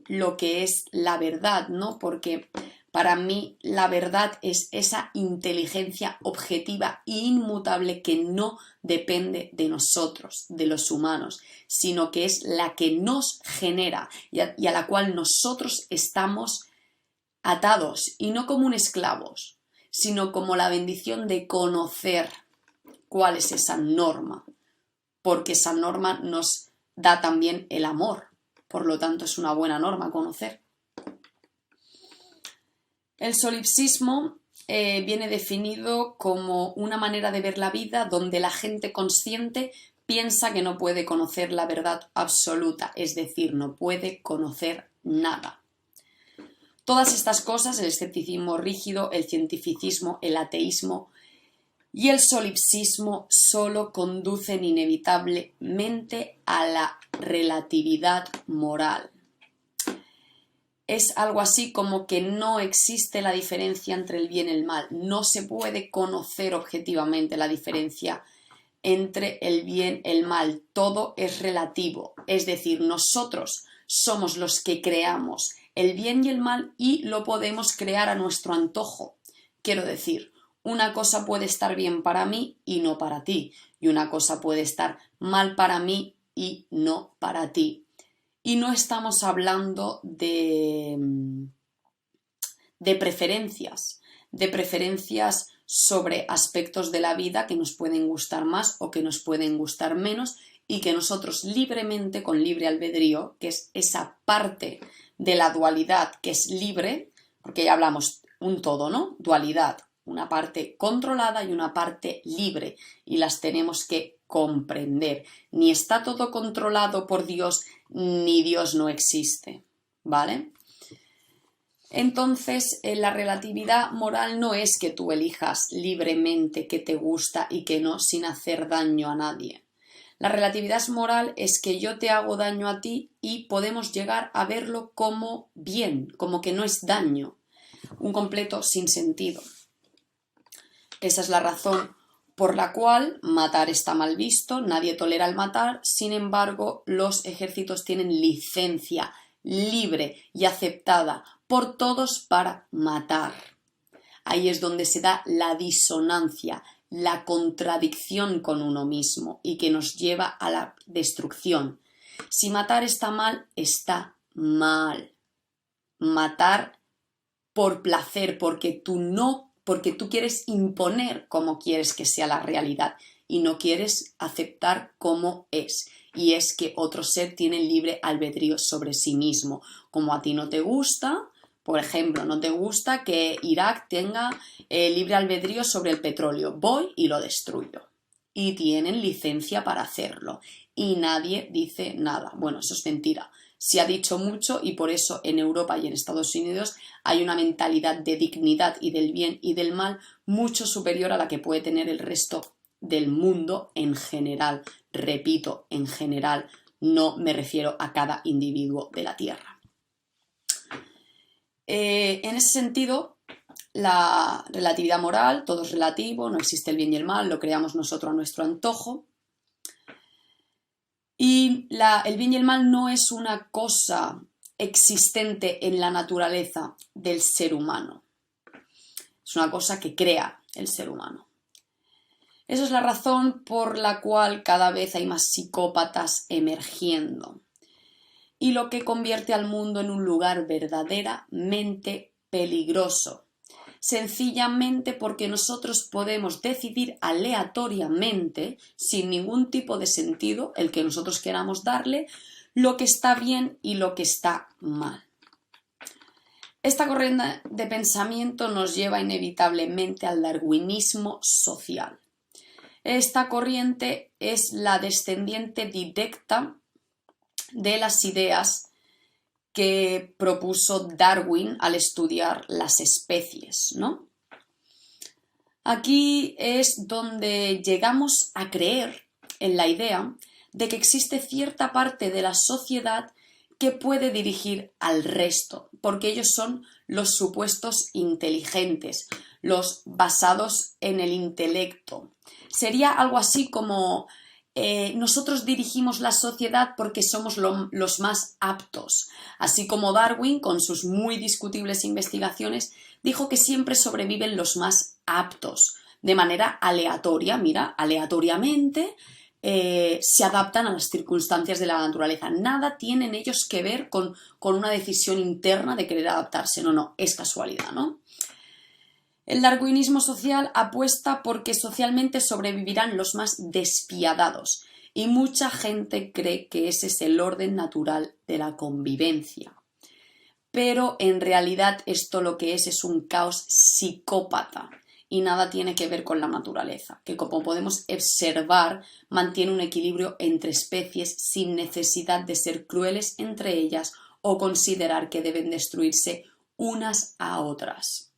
lo que es la verdad, ¿no? Porque para mí la verdad es esa inteligencia objetiva e inmutable que no depende de nosotros, de los humanos, sino que es la que nos genera y a la cual nosotros estamos atados, y no como un esclavos, sino como la bendición de conocer cuál es esa norma, porque esa norma nos da también el amor, por lo tanto es una buena norma conocer. El solipsismo viene definido como una manera de ver la vida donde la gente consciente piensa que no puede conocer la verdad absoluta, es decir, no puede conocer nada. Todas estas cosas, el escepticismo rígido, el cientificismo, el ateísmo y el solipsismo, solo conducen inevitablemente a la relatividad moral. Es algo así como que no existe la diferencia entre el bien y el mal. No se puede conocer objetivamente la diferencia entre el bien y el mal. Todo es relativo. Es decir, nosotros somos los que creamos el bien y el mal y lo podemos crear a nuestro antojo. Quiero decir, una cosa puede estar bien para mí y no para ti, y una cosa puede estar mal para mí y no para ti. Y no estamos hablando de preferencias sobre aspectos de la vida que nos pueden gustar más o que nos pueden gustar menos, y que nosotros libremente, con libre albedrío, que es esa parte de la dualidad que es libre, porque ya hablamos un todo, ¿no? Dualidad, una parte controlada y una parte libre, y las tenemos que comprender. Ni está todo controlado por Dios, ni Dios no existe, ¿vale? Entonces, la relatividad moral no es que tú elijas libremente qué te gusta y qué no, sin hacer daño a nadie. La relatividad moral es que yo te hago daño a ti y podemos llegar a verlo como bien, como que no es daño, un completo sinsentido. Esa es la razón por la cual matar está mal visto, nadie tolera el matar, sin embargo, los ejércitos tienen licencia libre y aceptada por todos para matar. Ahí es donde se da la disonancia, la contradicción con uno mismo y que nos lleva a la destrucción. Si matar está mal, está mal. Matar por placer, porque tú quieres imponer cómo quieres que sea la realidad y no quieres aceptar cómo es. Y es que otro ser tiene libre albedrío sobre sí mismo. Como a ti no te gusta, por ejemplo, no te gusta que Irak tenga libre albedrío sobre el petróleo. Voy y lo destruyo. Y tienen licencia para hacerlo. Y nadie dice nada. Bueno, eso es mentira. Se ha dicho mucho y por eso en Europa y en Estados Unidos hay una mentalidad de dignidad y del bien y del mal mucho superior a la que puede tener el resto del mundo en general. Repito, en general, no me refiero a cada individuo de la Tierra. En ese sentido, la relatividad moral, todo es relativo, no existe el bien y el mal, lo creamos nosotros a nuestro antojo. Y el bien y el mal no es una cosa existente en la naturaleza del ser humano. Es una cosa que crea el ser humano. Esa es la razón por la cual cada vez hay más psicópatas emergiendo. Y lo que convierte al mundo en un lugar verdaderamente peligroso. Sencillamente porque nosotros podemos decidir aleatoriamente, sin ningún tipo de sentido, el que nosotros queramos darle, lo que está bien y lo que está mal. Esta corriente de pensamiento nos lleva inevitablemente al darwinismo social. Esta corriente es la descendiente directa de las ideas que propuso Darwin al estudiar las especies, ¿no? Aquí es donde llegamos a creer en la idea de que existe cierta parte de la sociedad que puede dirigir al resto, porque ellos son los supuestos inteligentes, los basados en el intelecto. Sería algo así como nosotros dirigimos la sociedad porque somos los más aptos, así como Darwin, con sus muy discutibles investigaciones, dijo que siempre sobreviven los más aptos, de manera aleatoria, mira, aleatoriamente se adaptan a las circunstancias de la naturaleza. Nada tienen ellos que ver con una decisión interna de querer adaptarse, no, es casualidad, ¿no? El darwinismo social apuesta porque socialmente sobrevivirán los más despiadados y mucha gente cree que ese es el orden natural de la convivencia. Pero en realidad esto lo que es un caos psicópata y nada tiene que ver con la naturaleza, que como podemos observar mantiene un equilibrio entre especies sin necesidad de ser crueles entre ellas o considerar que deben destruirse unas a otras.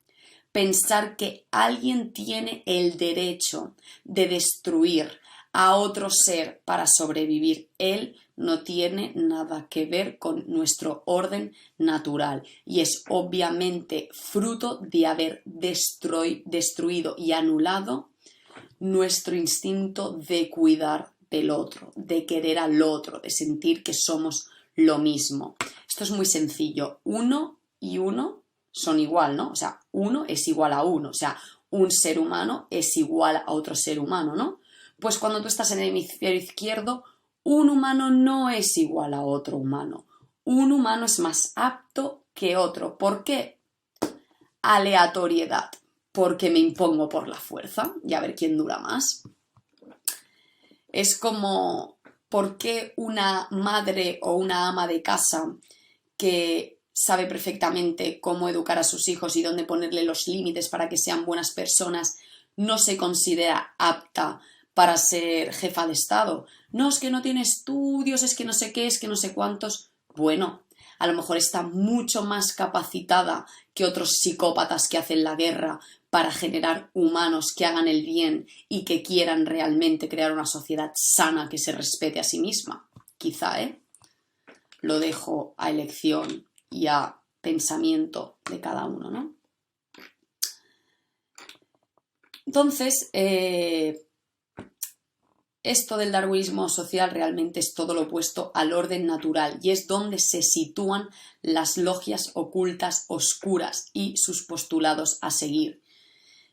Pensar que alguien tiene el derecho de destruir a otro ser para sobrevivir, él no tiene nada que ver con nuestro orden natural y es obviamente fruto de haber destruido y anulado nuestro instinto de cuidar del otro, de querer al otro, de sentir que somos lo mismo. Esto es muy sencillo. Uno y uno son igual, ¿no? O sea, uno es igual a uno. O sea, un ser humano es igual a otro ser humano, ¿no? Pues cuando tú estás en el hemisferio izquierdo, un humano no es igual a otro humano. Un humano es más apto que otro. ¿Por qué? Aleatoriedad. Porque me impongo por la fuerza y a ver quién dura más. Es como, ¿por qué una madre o una ama de casa que sabe perfectamente cómo educar a sus hijos y dónde ponerle los límites para que sean buenas personas no se considera apta para ser jefa de Estado? No, es que no tiene estudios, es que no sé qué, es que no sé cuántos. Bueno, a lo mejor está mucho más capacitada que otros psicópatas que hacen la guerra para generar humanos que hagan el bien y que quieran realmente crear una sociedad sana que se respete a sí misma. Quizá, lo dejo a elección y a pensamiento de cada uno, ¿no? Entonces, esto del darwinismo social realmente es todo lo opuesto al orden natural y es donde se sitúan las logias ocultas oscuras y sus postulados a seguir.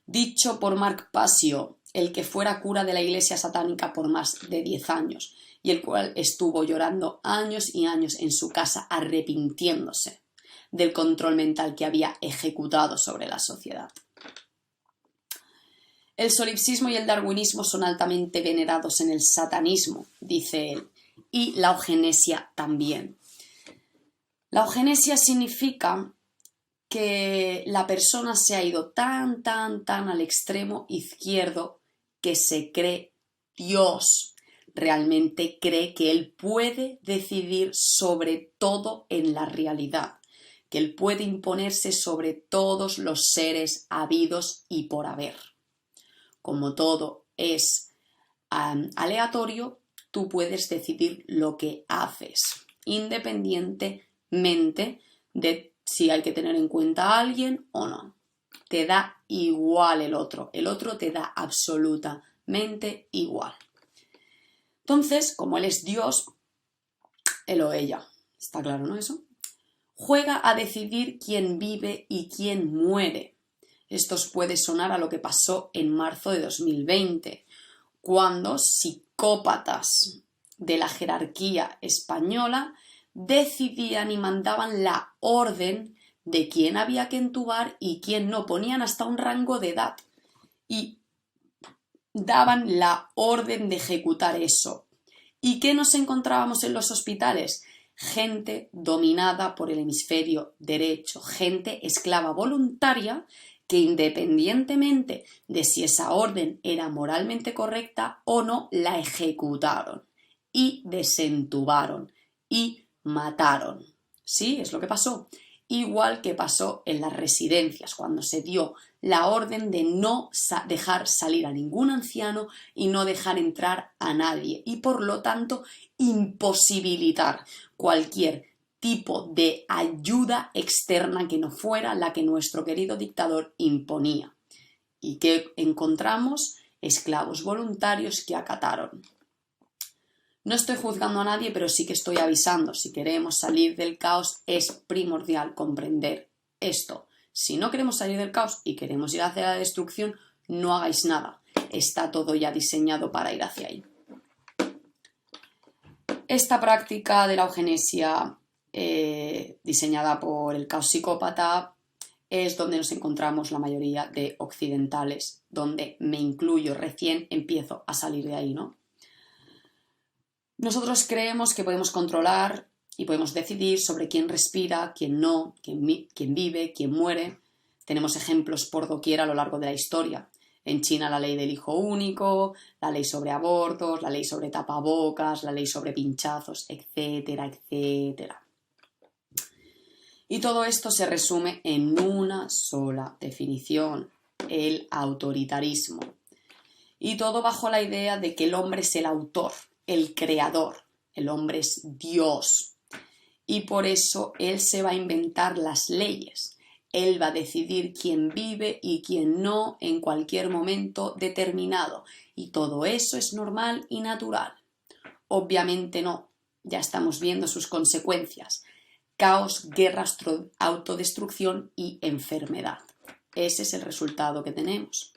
Dicho por Mark Passio, el que fuera cura de la iglesia satánica por más de 10 años y el cual estuvo llorando años y años en su casa arrepintiéndose del control mental que había ejecutado sobre la sociedad. El solipsismo y el darwinismo son altamente venerados en el satanismo, dice él, y la eugenesia también. La eugenesia significa que la persona se ha ido tan al extremo izquierdo que se cree Dios. Realmente cree que él puede decidir sobre todo en la realidad, que él puede imponerse sobre todos los seres habidos y por haber. Como todo es aleatorio, tú puedes decidir lo que haces, independientemente de si hay que tener en cuenta a alguien o no. Te da igual el otro te da absolutamente igual. Entonces, como él es Dios, él o ella, ¿está claro, no eso? Juega a decidir quién vive y quién muere. Esto os puede sonar a lo que pasó en marzo de 2020, cuando psicópatas de la jerarquía española decidían y mandaban la orden de quién había que entubar y quién no. Ponían hasta un rango de edad y daban la orden de ejecutar eso. ¿Y qué nos encontrábamos en los hospitales? Gente dominada por el hemisferio derecho, gente esclava voluntaria que independientemente de si esa orden era moralmente correcta o no, la ejecutaron y desentubaron y mataron. Sí, es lo que pasó. Igual que pasó en las residencias, cuando se dio la orden de no dejar salir a ningún anciano y no dejar entrar a nadie y por lo tanto imposibilitar cualquier tipo de ayuda externa que no fuera la que nuestro querido dictador imponía. ¿Y qué encontramos? Esclavos voluntarios que acataron. No estoy juzgando a nadie, pero sí que estoy avisando. Si queremos salir del caos, es primordial comprender esto. Si no queremos salir del caos y queremos ir hacia la destrucción, no hagáis nada. Está todo ya diseñado para ir hacia ahí. Esta práctica de la eugenesia, diseñada por el caos psicópata, es donde nos encontramos la mayoría de occidentales, donde me incluyo, recién empiezo a salir de ahí, ¿no? Nosotros creemos que podemos controlar y podemos decidir sobre quién respira, quién no, quién vive, quién muere. Tenemos ejemplos por doquier a lo largo de la historia. En China la ley del hijo único, la ley sobre abortos, la ley sobre tapabocas, la ley sobre pinchazos, etcétera, etcétera. Y todo esto se resume en una sola definición: el autoritarismo. Y todo bajo la idea de que el hombre es el autor, el creador, el hombre es Dios y por eso él se va a inventar las leyes, él va a decidir quién vive y quién no en cualquier momento determinado y todo eso es normal y natural. Obviamente no, ya estamos viendo sus consecuencias: caos, guerras, autodestrucción y enfermedad. ese es el resultado que tenemos.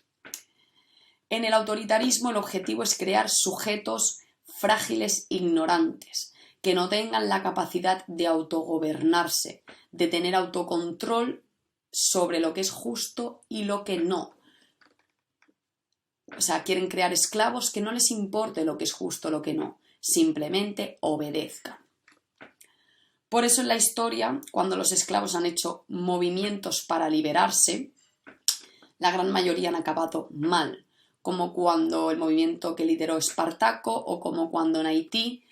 En el autoritarismo el objetivo es crear sujetos frágiles, ignorantes, que no tengan la capacidad de autogobernarse, de tener autocontrol sobre lo que es justo y lo que no. O sea, quieren crear esclavos que no les importe lo que es justo o lo que no, simplemente obedezcan. Por eso en la historia, cuando los esclavos han hecho movimientos para liberarse, la gran mayoría han acabado mal, como cuando el movimiento que lideró Espartaco o como cuando en Haití,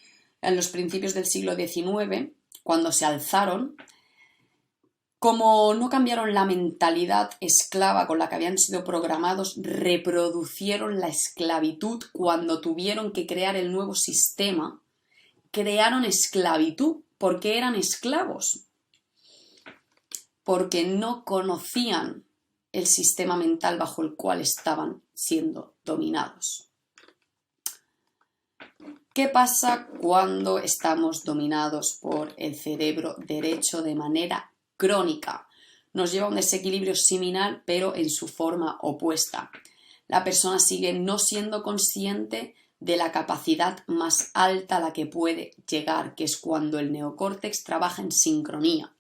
en los principios del siglo XIX, cuando se alzaron, como no cambiaron la mentalidad esclava con la que habían sido programados, reproducieron la esclavitud cuando tuvieron que crear el nuevo sistema. Crearon esclavitud porque eran esclavos, porque no conocían el sistema mental bajo el cual estaban siendo dominados. ¿Qué pasa cuando estamos dominados por el cerebro derecho de manera crónica? Nos lleva a un desequilibrio similar, pero en su forma opuesta. La persona sigue no siendo consciente de la capacidad más alta a la que puede llegar, que es cuando el neocórtex trabaja en sincronía.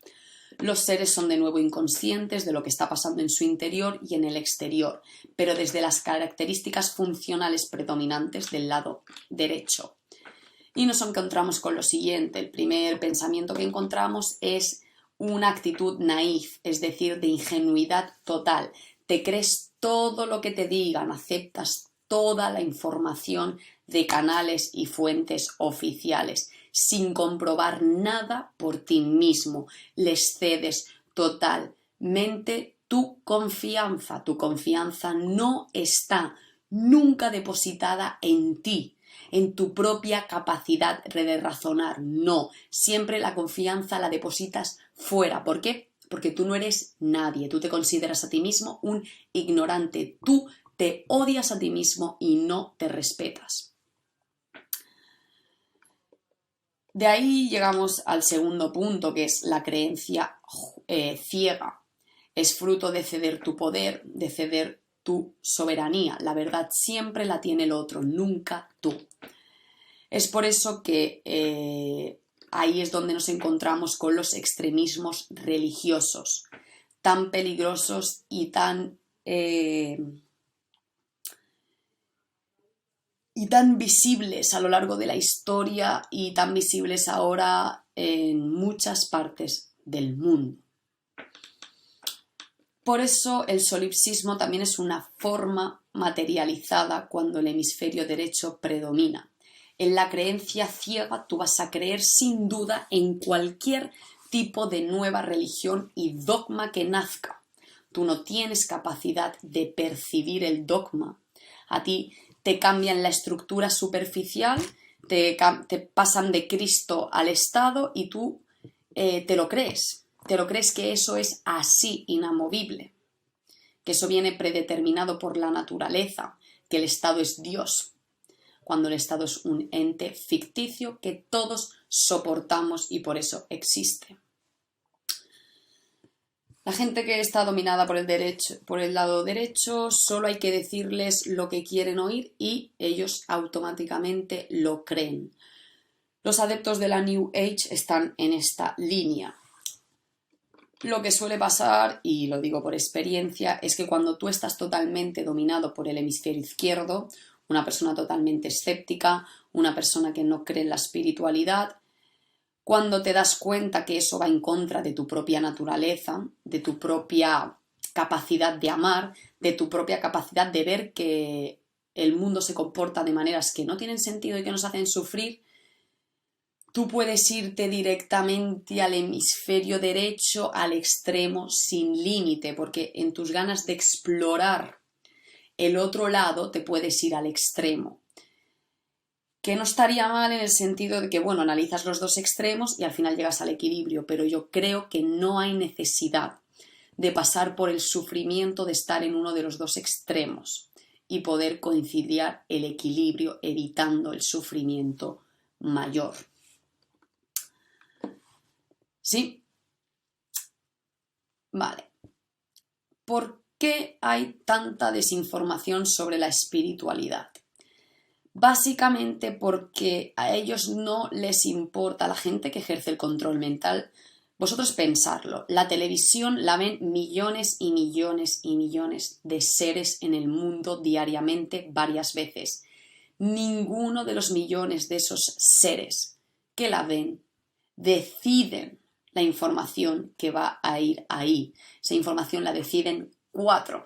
Los seres son de nuevo inconscientes de lo que está pasando en su interior y en el exterior, pero desde las características funcionales predominantes del lado derecho. Y nos encontramos con lo siguiente. El primer pensamiento que encontramos es una actitud naif, es decir, de ingenuidad total. Te crees todo lo que te digan, aceptas toda la información de canales y fuentes oficiales, sin comprobar nada por ti mismo. Les cedes totalmente tu confianza. Tu confianza no está nunca depositada en ti, en tu propia capacidad de razonar. No, siempre la confianza la depositas fuera. ¿Por qué? Porque tú no eres nadie. Tú te consideras a ti mismo un ignorante. Tú te odias a ti mismo y no te respetas. De ahí llegamos al segundo punto, que es la creencia ciega. Es fruto de ceder tu poder, de ceder tu soberanía. La verdad siempre la tiene el otro, nunca tú. Es por eso que ahí es donde nos encontramos con los extremismos religiosos, tan peligrosos y tan visibles a lo largo de la historia y tan visibles ahora en muchas partes del mundo. Por eso el solipsismo también es una forma materializada cuando el hemisferio derecho predomina. En la creencia ciega tú vas a creer sin duda en cualquier tipo de nueva religión y dogma que nazca. Tú no tienes capacidad de percibir el dogma. A ti te cambian la estructura superficial, te pasan de Cristo al Estado y tú te lo crees. Te lo crees que eso es así, inamovible, que eso viene predeterminado por la naturaleza, que el Estado es Dios, cuando el Estado es un ente ficticio que todos soportamos y por eso existe. La gente que está dominada por el lado derecho, solo hay que decirles lo que quieren oír y ellos automáticamente lo creen. Los adeptos de la New Age están en esta línea. Lo que suele pasar, y lo digo por experiencia, es que cuando tú estás totalmente dominado por el hemisferio izquierdo, una persona totalmente escéptica, una persona que no cree en la espiritualidad, cuando te das cuenta que eso va en contra de tu propia naturaleza, de tu propia capacidad de amar, de tu propia capacidad de ver que el mundo se comporta de maneras que no tienen sentido y que nos hacen sufrir, tú puedes irte directamente al hemisferio derecho, al extremo, sin límite, porque en tus ganas de explorar el otro lado te puedes ir al extremo. Que no estaría mal en el sentido de que, bueno, analizas los dos extremos y al final llegas al equilibrio, pero yo creo que no hay necesidad de pasar por el sufrimiento de estar en uno de los dos extremos y poder conciliar el equilibrio evitando el sufrimiento mayor. ¿Sí? Vale. ¿Por qué hay tanta desinformación sobre la espiritualidad? Básicamente porque a ellos no les importa, a la gente que ejerce el control mental. Vosotros pensarlo, la televisión la ven millones y millones y millones de seres en el mundo diariamente varias veces. Ninguno de los millones de esos seres que la ven deciden la información que va a ir ahí. Esa información la deciden 4.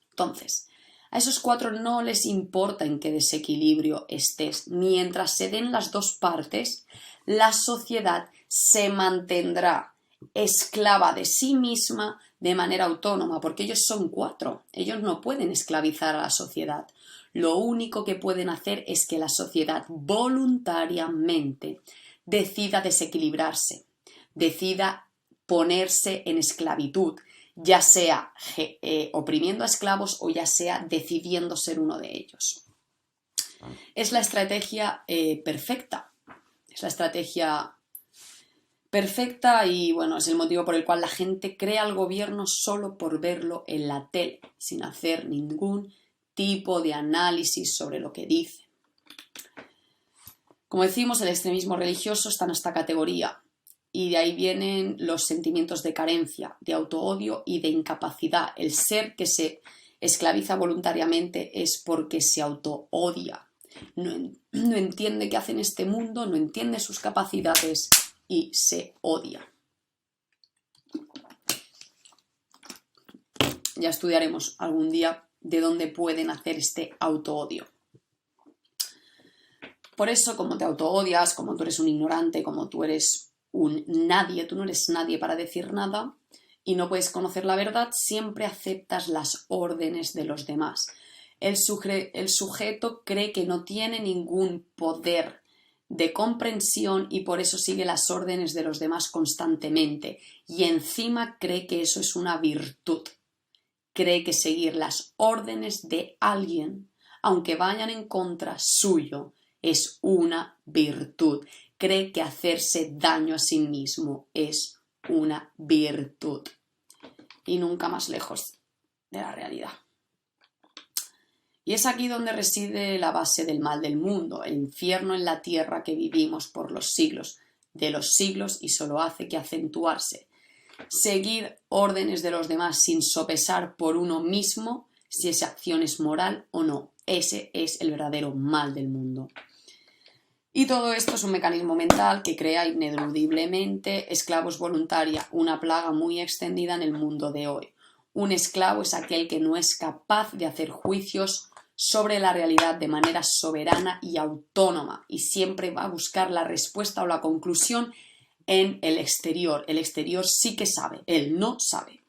Entonces, a esos 4 no les importa en qué desequilibrio estés. Mientras se den las dos partes, la sociedad se mantendrá esclava de sí misma de manera autónoma, porque ellos son 4. Ellos no pueden esclavizar a la sociedad. Lo único que pueden hacer es que la sociedad voluntariamente decida desequilibrarse, decida ponerse en esclavitud, ya sea oprimiendo a esclavos o ya sea decidiendo ser uno de ellos. Es la estrategia perfecta. Es la estrategia perfecta y bueno, es el motivo por el cual la gente crea al gobierno solo por verlo en la tele, sin hacer ningún tipo de análisis sobre lo que dice. Como decimos, el extremismo religioso está en esta categoría y de ahí vienen los sentimientos de carencia, de autoodio y de incapacidad. El ser que se esclaviza voluntariamente es porque se autoodia. No entiende qué hace en este mundo, no entiende sus capacidades y se odia. Ya estudiaremos algún día de dónde pueden hacer este autoodio. Por eso, como te autoodias, como tú eres un ignorante, como tú eres un nadie, tú no eres nadie para decir nada y no puedes conocer la verdad, siempre aceptas las órdenes de los demás. El sujeto cree que no tiene ningún poder de comprensión y por eso sigue las órdenes de los demás constantemente y encima cree que eso es una virtud. Cree que seguir las órdenes de alguien, aunque vayan en contra suyo, es una virtud. Cree que hacerse daño a sí mismo es una virtud. Y nunca más lejos de la realidad. Y es aquí donde reside la base del mal del mundo, el infierno en la tierra que vivimos por los siglos de los siglos y solo hace que acentuarse. Seguir órdenes de los demás sin sopesar por uno mismo si esa acción es moral o no. Ese es el verdadero mal del mundo. Y todo esto es un mecanismo mental que crea ineludiblemente esclavos voluntaria, una plaga muy extendida en el mundo de hoy. Un esclavo es aquel que no es capaz de hacer juicios sobre la realidad de manera soberana y autónoma y siempre va a buscar la respuesta o la conclusión en el exterior. El exterior sí que sabe, él no sabe.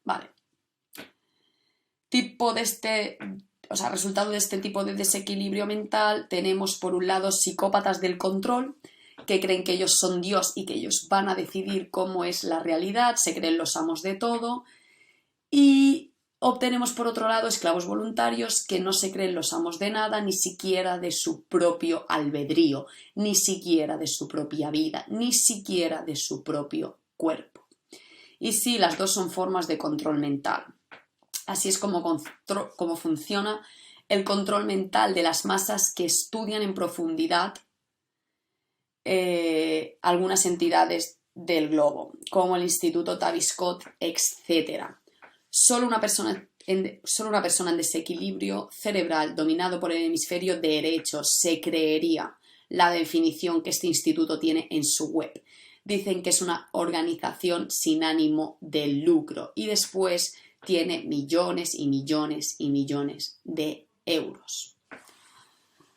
Vale. Resultado de este tipo de desequilibrio mental tenemos por un lado psicópatas del control que creen que ellos son Dios y que ellos van a decidir cómo es la realidad, se creen los amos de todo y obtenemos por otro lado esclavos voluntarios que no se creen los amos de nada, ni siquiera de su propio albedrío, ni siquiera de su propia vida, ni siquiera de su propio cuerpo. Y sí, las dos son formas de control mental. Así es como funciona el control mental de las masas que estudian en profundidad algunas entidades del globo, como el Instituto Tavistock, etc. Solo una persona en desequilibrio cerebral dominado por el hemisferio derecho se creería la definición que este instituto tiene en su web. Dicen que es una organización sin ánimo de lucro y después tiene millones y millones y millones de euros.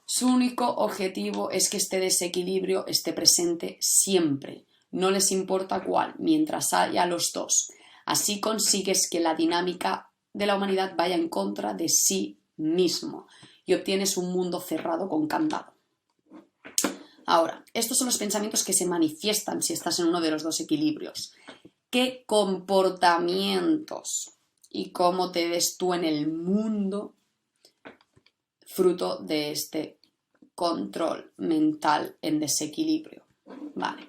Su único objetivo es que este desequilibrio esté presente siempre. No les importa cuál, mientras haya los dos. Así consigues que la dinámica de la humanidad vaya en contra de sí mismo y obtienes un mundo cerrado con candado. Ahora, estos son los pensamientos que se manifiestan si estás en uno de los dos equilibrios. ¿Qué comportamientos y cómo te ves tú en el mundo fruto de este control mental en desequilibrio? Vale.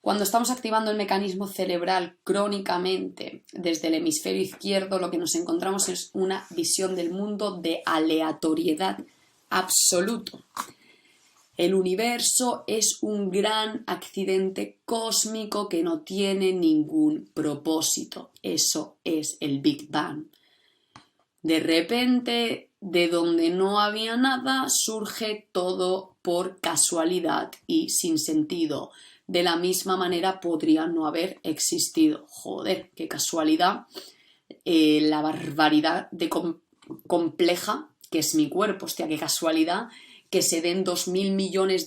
Cuando estamos activando el mecanismo cerebral crónicamente desde el hemisferio izquierdo, lo que nos encontramos es una visión del mundo de aleatoriedad absoluto. El universo es un gran accidente cósmico que no tiene ningún propósito. Eso es el Big Bang. De repente, de donde no había nada, surge todo por casualidad y sin sentido. De la misma manera podría no haber existido. Joder, qué casualidad. La barbaridad de compleja que es mi cuerpo. Hostia, qué casualidad que se den 2.000 millones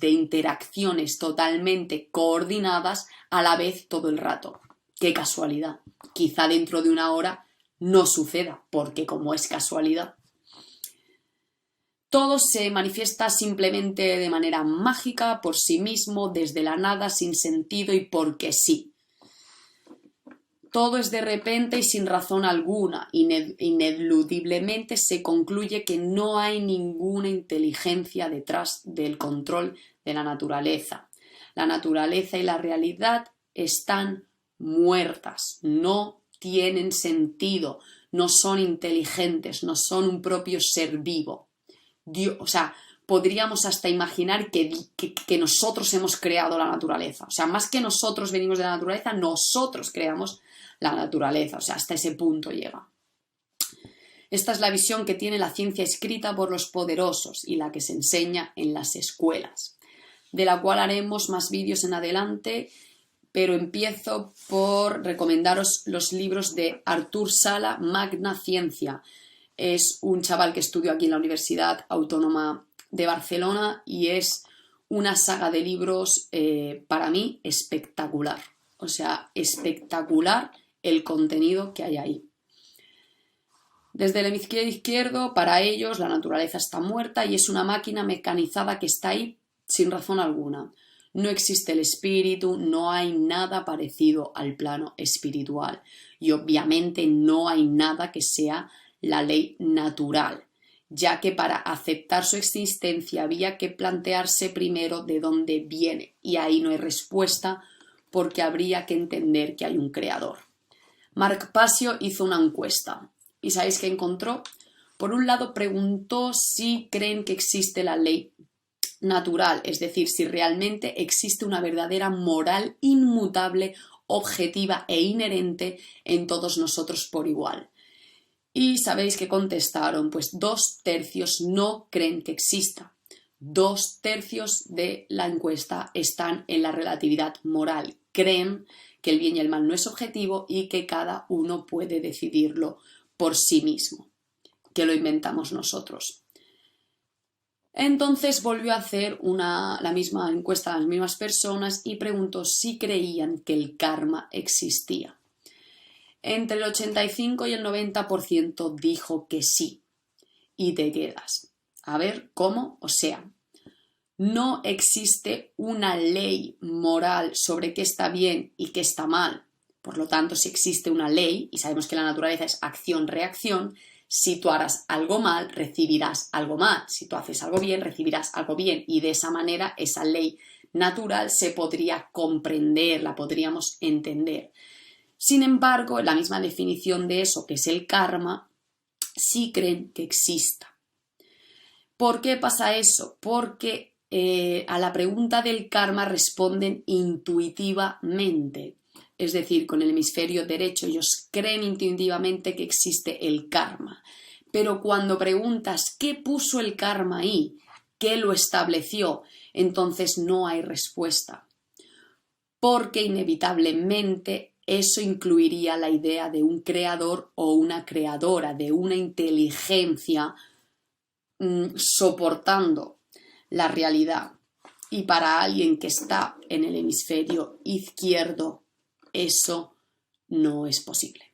de interacciones totalmente coordinadas a la vez todo el rato. Qué casualidad. Quizá dentro de una hora no suceda, porque como es casualidad. Todo se manifiesta simplemente de manera mágica, por sí mismo, desde la nada, sin sentido y porque sí. Todo es de repente y sin razón alguna. Ineludiblemente se concluye que no hay ninguna inteligencia detrás del control de la naturaleza. La naturaleza y la realidad están muertas, no tienen sentido, no son inteligentes, no son un propio ser vivo. Dios, o sea, podríamos hasta imaginar que nosotros hemos creado la naturaleza. O sea, más que nosotros venimos de la naturaleza, nosotros creamos la naturaleza. O sea, hasta ese punto llega. Esta es la visión que tiene la ciencia escrita por los poderosos y la que se enseña en las escuelas, de la cual haremos más vídeos en adelante, pero empiezo por recomendaros los libros de Artur Sala, Magna Ciencia. Es un chaval que estudió aquí en la Universidad Autónoma de Barcelona y es una saga de libros para mí espectacular. O sea, espectacular el contenido que hay ahí. Desde el hemisferio izquierdo, para ellos la naturaleza está muerta y es una máquina mecanizada que está ahí sin razón alguna. No existe el espíritu, no hay nada parecido al plano espiritual y obviamente no hay nada que sea la ley natural, ya que para aceptar su existencia había que plantearse primero de dónde viene y ahí no hay respuesta porque habría que entender que hay un creador. Mark Passio hizo una encuesta y ¿sabéis qué encontró? Por un lado preguntó si creen que existe la ley natural, es decir, si realmente existe una verdadera moral inmutable, objetiva e inherente en todos nosotros por igual. Y ¿sabéis qué contestaron? Pues 2/3 no creen que exista. 2/3 de la encuesta están en la relatividad moral. Creen que el bien y el mal no es objetivo y que cada uno puede decidirlo por sí mismo, que lo inventamos nosotros. Entonces volvió a hacer la misma encuesta a las mismas personas y preguntó si creían que el karma existía. Entre el 85 y el 90% dijo que sí. Y te quedas. A ver, ¿cómo? O sea, no existe una ley moral sobre qué está bien y qué está mal. Por lo tanto, si existe una ley, y sabemos que la naturaleza es acción-reacción, si tú harás algo mal, recibirás algo mal. Si tú haces algo bien, recibirás algo bien. Y de esa manera, esa ley natural se podría comprender, la podríamos entender. Sin embargo, en la misma definición de eso, que es el karma, sí creen que exista. ¿Por qué pasa eso? Porque a la pregunta del karma responden intuitivamente. Es decir, con el hemisferio derecho ellos creen intuitivamente que existe el karma. Pero cuando preguntas ¿qué puso el karma ahí? ¿Qué lo estableció? Entonces no hay respuesta. Porque inevitablemente eso incluiría la idea de un creador o una creadora, de una inteligencia soportando la realidad. Y para alguien que está en el hemisferio izquierdo, eso no es posible.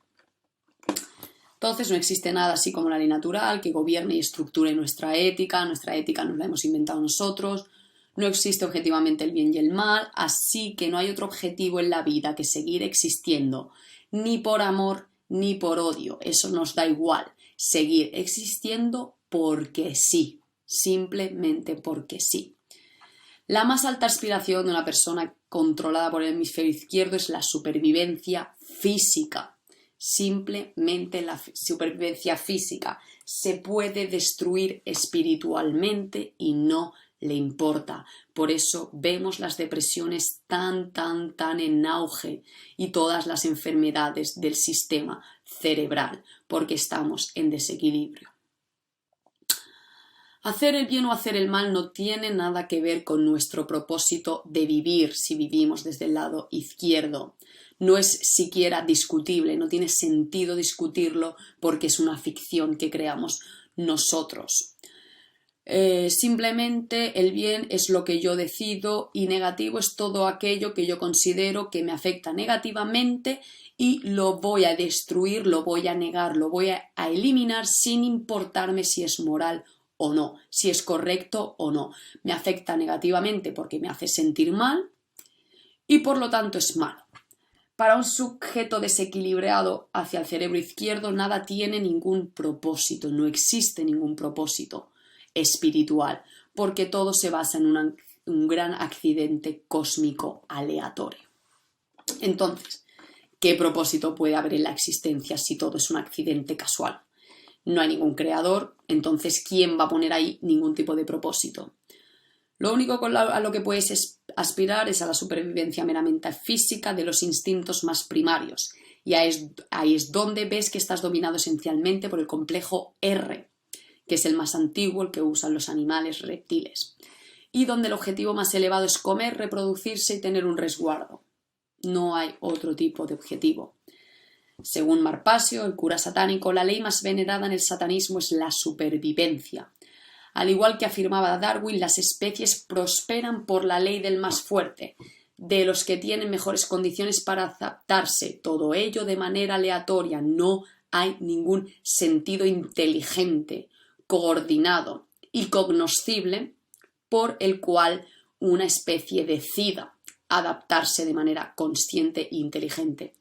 Entonces no existe nada así como la ley natural que gobierne y estructure nuestra ética nos la hemos inventado nosotros. No existe objetivamente el bien y el mal, así que no hay otro objetivo en la vida que seguir existiendo, ni por amor ni por odio. Eso nos da igual, seguir existiendo porque sí, simplemente porque sí. La más alta aspiración de una persona controlada por el hemisferio izquierdo es la supervivencia física. Simplemente la supervivencia física. Se puede destruir espiritualmente y no le importa. Por eso vemos las depresiones tan en auge y todas las enfermedades del sistema cerebral, porque estamos en desequilibrio. Hacer el bien o hacer el mal no tiene nada que ver con nuestro propósito de vivir si vivimos desde el lado izquierdo. No es siquiera discutible, no tiene sentido discutirlo porque es una ficción que creamos nosotros. Simplemente el bien es lo que yo decido y negativo es todo aquello que yo considero que me afecta negativamente y lo voy a destruir, lo voy a negar, lo voy a eliminar sin importarme si es moral o no, si es correcto o no. Me afecta negativamente porque me hace sentir mal y por lo tanto es malo. Para un sujeto desequilibrado hacia el cerebro izquierdo nada tiene ningún propósito, no existe ningún propósito espiritual, porque todo se basa en un gran accidente cósmico aleatorio. Entonces, ¿qué propósito puede haber en la existencia si todo es un accidente casual? No hay ningún creador, entonces ¿quién va a poner ahí ningún tipo de propósito? Lo único a lo que puedes aspirar es a la supervivencia meramente física de los instintos más primarios. Y ahí es donde ves que estás dominado esencialmente por el complejo R, que es el más antiguo, el que usan los animales reptiles. Y donde el objetivo más elevado es comer, reproducirse y tener un resguardo. No hay otro tipo de objetivo. Según Marpasio, el cura satánico, la ley más venerada en el satanismo es la supervivencia. Al igual que afirmaba Darwin, las especies prosperan por la ley del más fuerte, de los que tienen mejores condiciones para adaptarse, todo ello de manera aleatoria. No hay ningún sentido inteligente, coordinado y cognoscible por el cual una especie decida adaptarse de manera consciente e inteligente.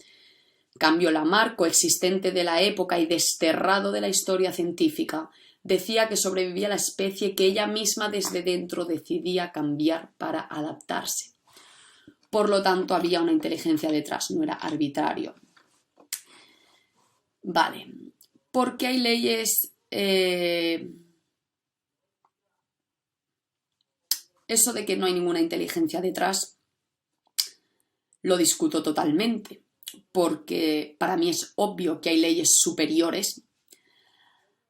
Cambio Lamarck, coexistente de la época y desterrado de la historia científica, decía que sobrevivía la especie que ella misma desde dentro decidía cambiar para adaptarse. Por lo tanto, había una inteligencia detrás, no era arbitrario. Vale, ¿por qué hay leyes? Eso de que no hay ninguna inteligencia detrás lo discuto totalmente, porque para mí es obvio que hay leyes superiores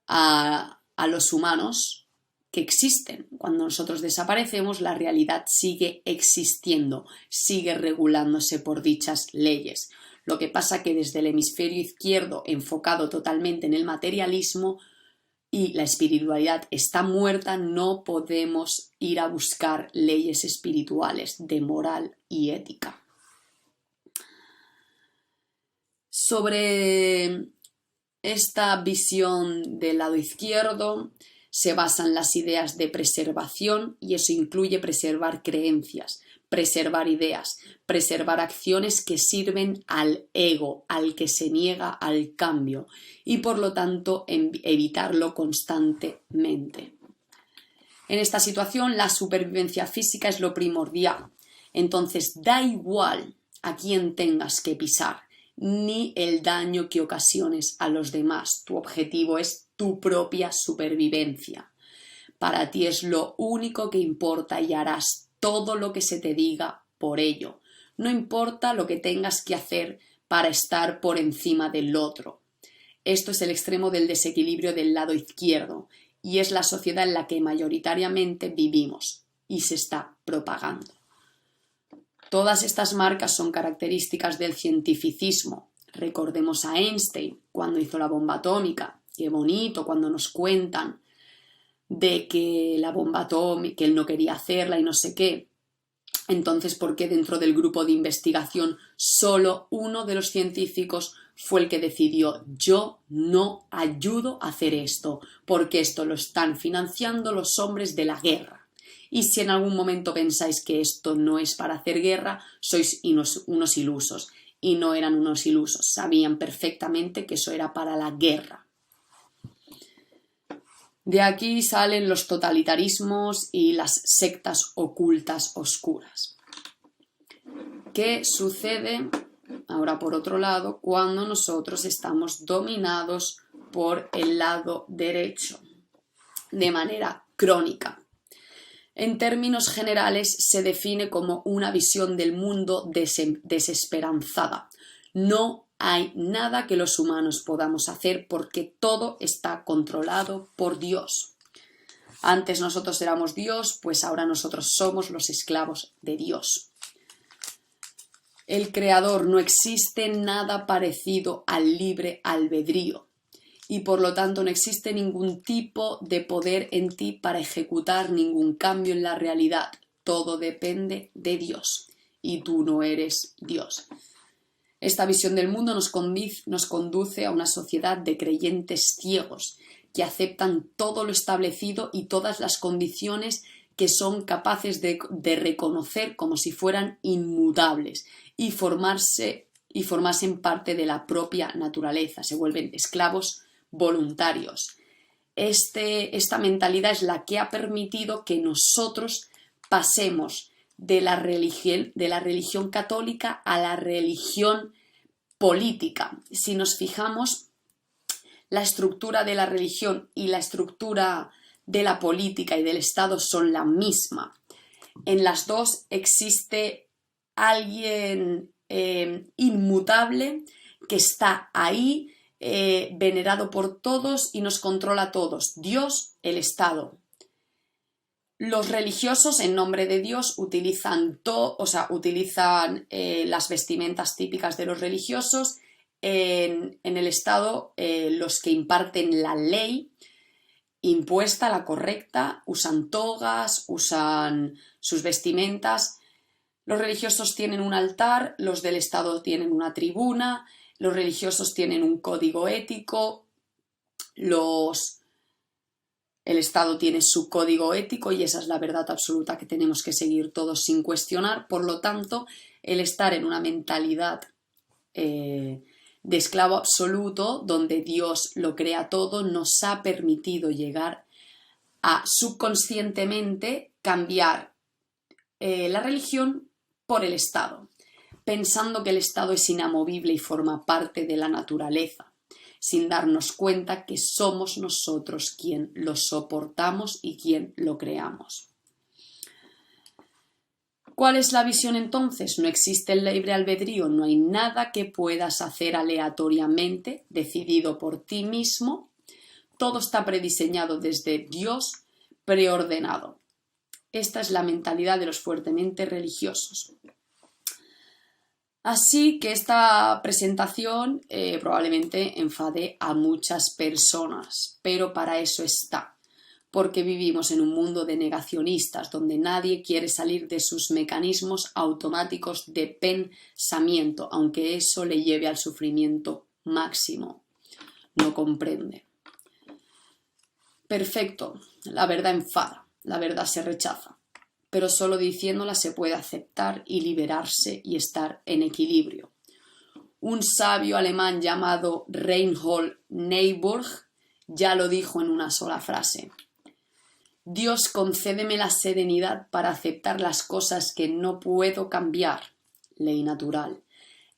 a los humanos que existen. Cuando nosotros desaparecemos, la realidad sigue existiendo, sigue regulándose por dichas leyes. Lo que pasa que desde el hemisferio izquierdo, enfocado totalmente en el materialismo y la espiritualidad está muerta, no podemos ir a buscar leyes espirituales de moral y ética. Sobre esta visión del lado izquierdo se basan las ideas de preservación y eso incluye preservar creencias, preservar ideas, preservar acciones que sirven al ego, al que se niega al cambio y por lo tanto evitarlo constantemente. En esta situación la supervivencia física es lo primordial, entonces da igual a quién tengas que pisar ni el daño que ocasiones a los demás. Tu objetivo es tu propia supervivencia. Para ti es lo único que importa y harás todo lo que se te diga por ello. No importa lo que tengas que hacer para estar por encima del otro. Esto es el extremo del desequilibrio del lado izquierdo y es la sociedad en la que mayoritariamente vivimos y se está propagando. Todas estas marcas son características del cientificismo. Recordemos a Einstein cuando hizo la bomba atómica. Qué bonito cuando nos cuentan de que la bomba atómica, que él no quería hacerla y no sé qué. Entonces, ¿por qué dentro del grupo de investigación solo uno de los científicos fue el que decidió: yo no ayudo a hacer esto, porque esto lo están financiando los hombres de la guerra? Y si en algún momento pensáis que esto no es para hacer guerra, sois unos ilusos. Y no eran unos ilusos, sabían perfectamente que eso era para la guerra. De aquí salen los totalitarismos y las sectas ocultas oscuras. ¿Qué sucede ahora por otro lado cuando nosotros estamos dominados por el lado derecho de manera crónica? En términos generales se define como una visión del mundo desesperanzada. No hay nada que los humanos podamos hacer porque todo está controlado por Dios. Antes nosotros éramos Dios, pues ahora nosotros somos los esclavos de Dios. El Creador, no existe nada parecido al libre albedrío y por lo tanto no existe ningún tipo de poder en ti para ejecutar ningún cambio en la realidad. Todo depende de Dios y tú no eres Dios. Esta visión del mundo nos conduce a una sociedad de creyentes ciegos que aceptan todo lo establecido y todas las condiciones que son capaces de reconocer como si fueran inmutables y formasen parte de la propia naturaleza. Se vuelven esclavos voluntarios. Esta mentalidad es la que ha permitido que nosotros pasemos de la religión católica a la religión política. Si nos fijamos, la estructura de la religión y la estructura de la política y del Estado son la misma. En las dos existe alguien inmutable que está ahí, venerado por todos y nos controla a todos. Dios, el Estado. Los religiosos, en nombre de Dios, utilizan las vestimentas típicas de los religiosos. En el Estado, los que imparten la ley impuesta, la correcta, usan togas, usan sus vestimentas. Los religiosos tienen un altar, los del Estado tienen una tribuna, los religiosos tienen un código ético, el Estado tiene su código ético y esa es la verdad absoluta que tenemos que seguir todos sin cuestionar. Por lo tanto, el estar en una mentalidad de esclavo absoluto, donde Dios lo crea todo, nos ha permitido llegar a subconscientemente cambiar la religión por el Estado, pensando que el Estado es inamovible y forma parte de la naturaleza, sin darnos cuenta que somos nosotros quien lo soportamos y quien lo creamos. ¿Cuál es la visión entonces? No existe el libre albedrío, no hay nada que puedas hacer aleatoriamente, decidido por ti mismo. Todo está prediseñado desde Dios, preordenado. Esta es la mentalidad de los fuertemente religiosos. Así que esta presentación probablemente enfade a muchas personas, pero para eso está, porque vivimos en un mundo de negacionistas donde nadie quiere salir de sus mecanismos automáticos de pensamiento, aunque eso le lleve al sufrimiento máximo. No comprende. Perfecto, la verdad enfada, la verdad se rechaza, pero solo diciéndola se puede aceptar y liberarse y estar en equilibrio. Un sabio alemán llamado Reinhold Niebuhr ya lo dijo en una sola frase: Dios, concédeme la serenidad para aceptar las cosas que no puedo cambiar, ley natural,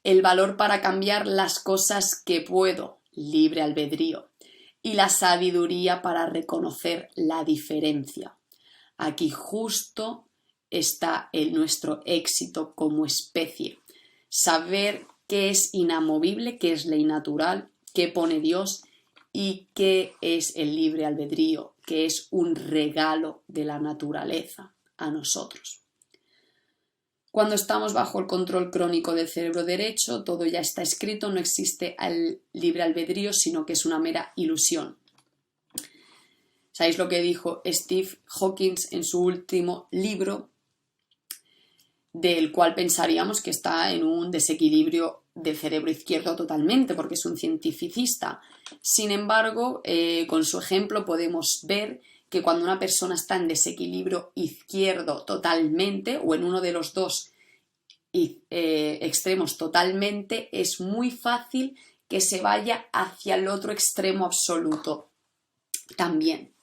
el valor para cambiar las cosas que puedo, libre albedrío, y la sabiduría para reconocer la diferencia. Aquí justo está nuestro éxito como especie. Saber qué es inamovible, qué es ley natural, qué pone Dios y qué es el libre albedrío, que es un regalo de la naturaleza a nosotros. Cuando estamos bajo el control crónico del cerebro derecho, todo ya está escrito, no existe el libre albedrío, sino que es una mera ilusión. ¿Sabéis lo que dijo Steve Hawking en su último libro? Del cual pensaríamos que está en un desequilibrio del cerebro izquierdo totalmente, porque es un cientificista. Sin embargo, con su ejemplo podemos ver que cuando una persona está en desequilibrio izquierdo totalmente, o en uno de los dos extremos totalmente, es muy fácil que se vaya hacia el otro extremo absoluto también.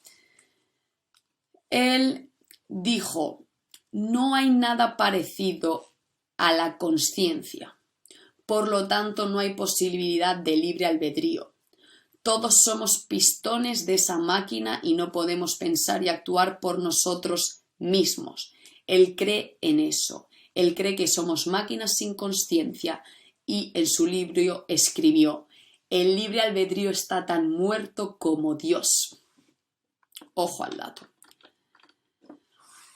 Él dijo, no hay nada parecido a la consciencia, por lo tanto no hay posibilidad de libre albedrío. Todos somos pistones de esa máquina y no podemos pensar y actuar por nosotros mismos. Él cree en eso. Él cree que somos máquinas sin consciencia y en su libro escribió, el libre albedrío está tan muerto como Dios. Ojo al dato.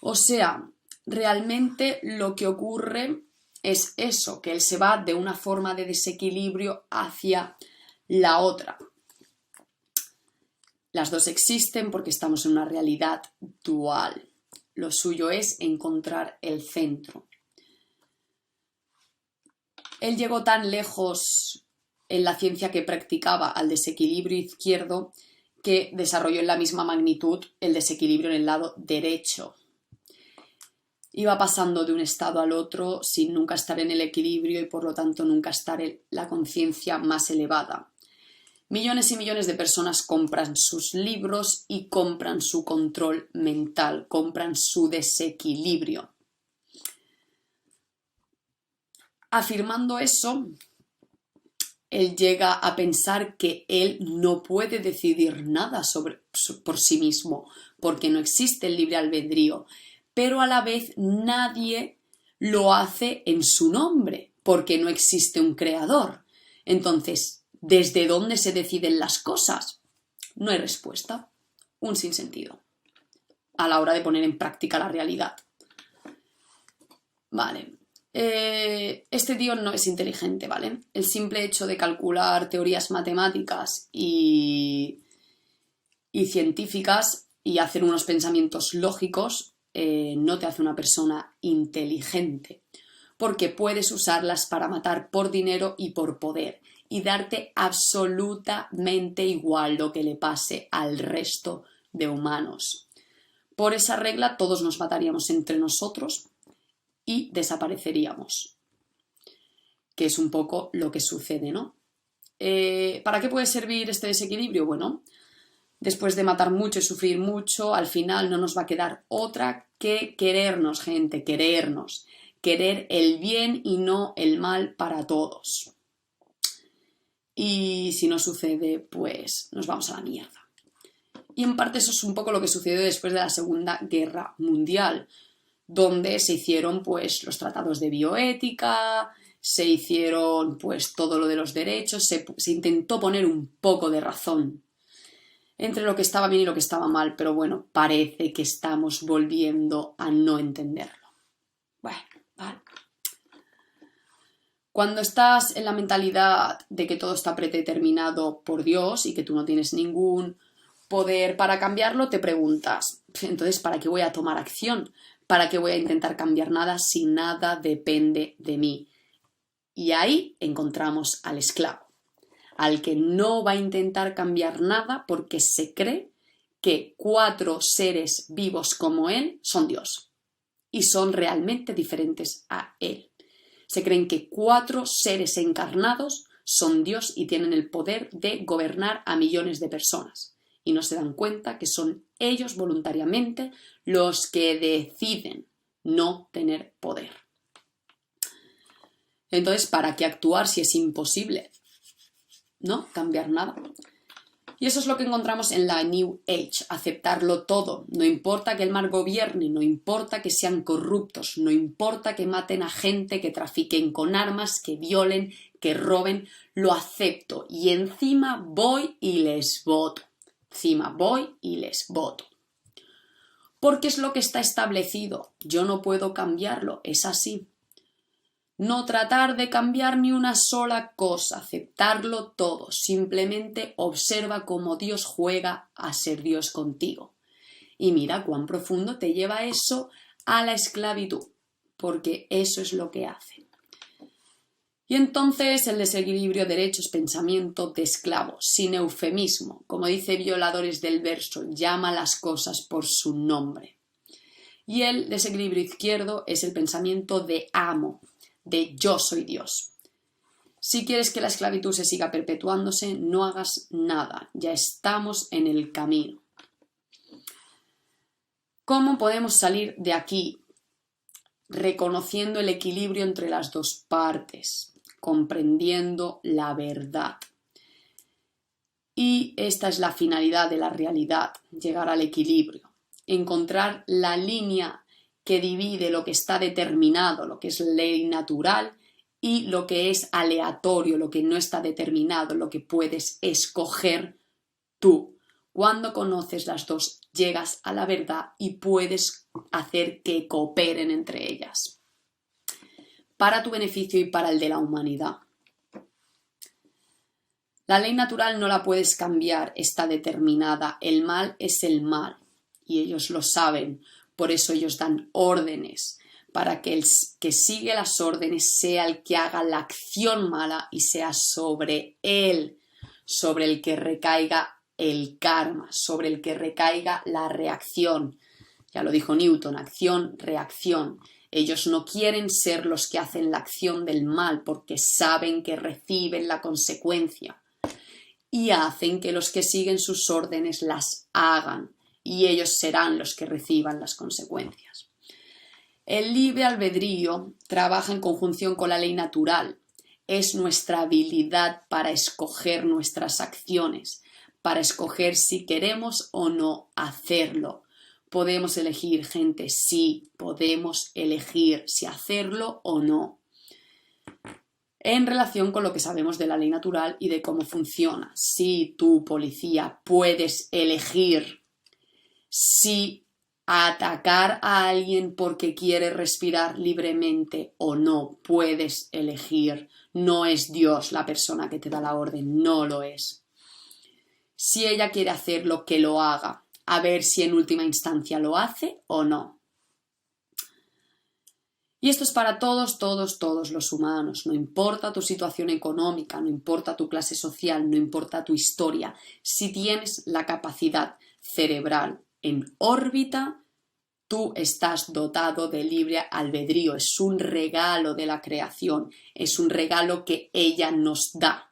O sea, realmente lo que ocurre es eso, que él se va de una forma de desequilibrio hacia la otra. Las dos existen porque estamos en una realidad dual. Lo suyo es encontrar el centro. Él llegó tan lejos en la ciencia que practicaba al desequilibrio izquierdo que desarrolló en la misma magnitud el desequilibrio en el lado derecho. Iba pasando de un estado al otro sin nunca estar en el equilibrio y por lo tanto nunca estar en la conciencia más elevada. Millones y millones de personas compran sus libros y compran su control mental, compran su desequilibrio. Afirmando eso, él llega a pensar que él no puede decidir nada por sí mismo, porque no existe el libre albedrío, pero a la vez nadie lo hace en su nombre, porque no existe un creador. Entonces, ¿desde dónde se deciden las cosas? No hay respuesta, un sinsentido, a la hora de poner en práctica la realidad. Vale. Este tío no es inteligente, ¿vale? El simple hecho de calcular teorías matemáticas y científicas y hacer unos pensamientos lógicos no te hace una persona inteligente, porque puedes usarlas para matar por dinero y por poder y darte absolutamente igual lo que le pase al resto de humanos. Por esa regla todos nos mataríamos entre nosotros y desapareceríamos, que es un poco lo que sucede, ¿no? ¿Para qué puede servir este desequilibrio? Bueno, después de matar mucho y sufrir mucho, al final no nos va a quedar otra que querernos, gente, querernos, querer el bien y no el mal para todos. Y si no sucede, pues nos vamos a la mierda. Y en parte eso es un poco lo que sucedió después de la Segunda Guerra Mundial, donde se hicieron pues los tratados de bioética, se hicieron pues todo lo de los derechos, se intentó poner un poco de razón entre lo que estaba bien y lo que estaba mal, pero bueno, parece que estamos volviendo a no entenderlo. Bueno, vale. Cuando estás en la mentalidad de que todo está predeterminado por Dios y que tú no tienes ningún poder para cambiarlo, te preguntas, entonces, ¿para qué voy a tomar acción? ¿Para qué voy a intentar cambiar nada si nada depende de mí? Y ahí encontramos al esclavo, al que no va a intentar cambiar nada porque se cree que 4 seres vivos como él son Dios y son realmente diferentes a él. Se creen que 4 seres encarnados son Dios y tienen el poder de gobernar a millones de personas. Y no se dan cuenta que son ellos voluntariamente los que deciden no tener poder. Entonces, ¿para qué actuar si es imposible? ¿No? Cambiar nada. Y eso es lo que encontramos en la New Age, aceptarlo todo. No importa que el mar gobierne, no importa que sean corruptos, no importa que maten a gente, que trafiquen con armas, que violen, que roben, lo acepto. Y encima voy y les voto. Porque es lo que está establecido. Yo no puedo cambiarlo, es así. No tratar de cambiar ni una sola cosa, aceptarlo todo. Simplemente observa cómo Dios juega a ser Dios contigo. Y mira cuán profundo te lleva eso a la esclavitud, porque eso es lo que hace. Y entonces el desequilibrio derecho es pensamiento de esclavo, sin eufemismo. Como dice Violadores del Verso, llama las cosas por su nombre. Y el desequilibrio izquierdo es el pensamiento de amo, de yo soy Dios. Si quieres que la esclavitud se siga perpetuándose, no hagas nada, ya estamos en el camino. ¿Cómo podemos salir de aquí? Reconociendo el equilibrio entre las dos partes, comprendiendo la verdad. Y esta es la finalidad de la realidad, llegar al equilibrio, encontrar la línea que divide lo que está determinado, lo que es ley natural, y lo que es aleatorio, lo que no está determinado, lo que puedes escoger tú. Cuando conoces las dos, llegas a la verdad y puedes hacer que cooperen entre ellas, para tu beneficio y para el de la humanidad. La ley natural no la puedes cambiar, está determinada. El mal es el mal y ellos lo saben, por eso ellos dan órdenes, para que el que sigue las órdenes sea el que haga la acción mala y sea sobre él, sobre el que recaiga el karma, sobre el que recaiga la reacción. Ya lo dijo Newton, acción, reacción. Ellos no quieren ser los que hacen la acción del mal porque saben que reciben la consecuencia y hacen que los que siguen sus órdenes las hagan y ellos serán los que reciban las consecuencias. El libre albedrío trabaja en conjunción con la ley natural. Es nuestra habilidad para escoger nuestras acciones, para escoger si queremos o no hacerlo. Podemos elegir, gente, sí, podemos elegir si hacerlo o no. En relación con lo que sabemos de la ley natural y de cómo funciona. Si tú, policía, puedes elegir si atacar a alguien porque quiere respirar libremente o no, puedes elegir. No es Dios la persona que te da la orden, no lo es. Si ella quiere hacerlo, que lo haga, a ver si en última instancia lo hace o no. Y esto es para todos los humanos. No importa tu situación económica, no importa tu clase social, no importa tu historia. Si tienes la capacidad cerebral en órbita, tú estás dotado de libre albedrío. Es un regalo de la creación, es un regalo que ella nos da.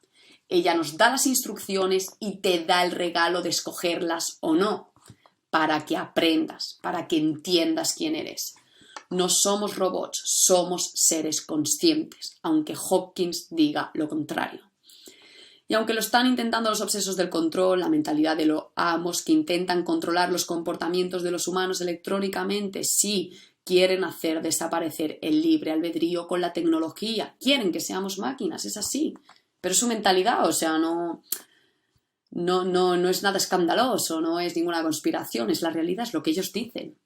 Ella nos da las instrucciones y te da el regalo de escogerlas o no, para que aprendas, para que entiendas quién eres. No somos robots, somos seres conscientes, aunque Hawkins diga lo contrario. Y aunque lo están intentando los obsesos del control, la mentalidad de los amos que intentan controlar los comportamientos de los humanos electrónicamente, sí, quieren hacer desaparecer el libre albedrío con la tecnología, quieren que seamos máquinas, es así. Pero es su mentalidad, o sea, no es nada escandaloso, no es ninguna conspiración, es la realidad, es lo que ellos dicen.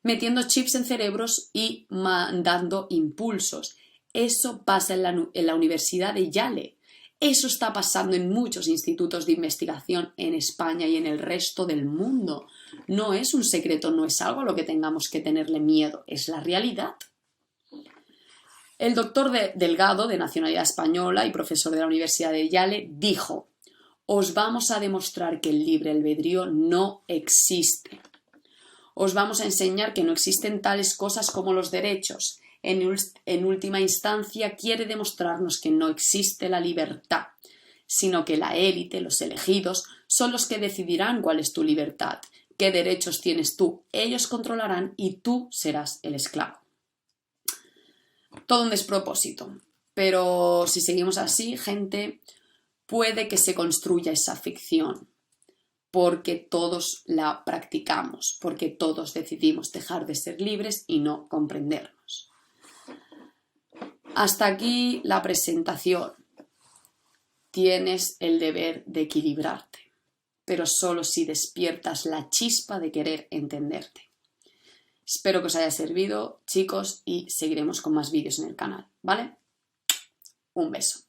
Metiendo chips en cerebros y mandando impulsos. Eso pasa en la Universidad de Yale. Eso está pasando en muchos institutos de investigación en España y en el resto del mundo. No es un secreto, no es algo a lo que tengamos que tenerle miedo, es la realidad. El doctor Delgado, de nacionalidad española y profesor de la Universidad de Yale, dijo: os vamos a demostrar que el libre albedrío no existe. Os vamos a enseñar que no existen tales cosas como los derechos. En última instancia, quiere demostrarnos que no existe la libertad, sino que la élite, los elegidos, son los que decidirán cuál es tu libertad, qué derechos tienes tú. Ellos controlarán y tú serás el esclavo. Todo un despropósito. Pero si seguimos así, gente, puede que se construya esa ficción. Porque todos la practicamos, porque todos decidimos dejar de ser libres y no comprendernos. Hasta aquí la presentación. Tienes el deber de equilibrarte, pero solo si despiertas la chispa de querer entenderte. Espero que os haya servido, chicos, y seguiremos con más vídeos en el canal, ¿vale? Un beso.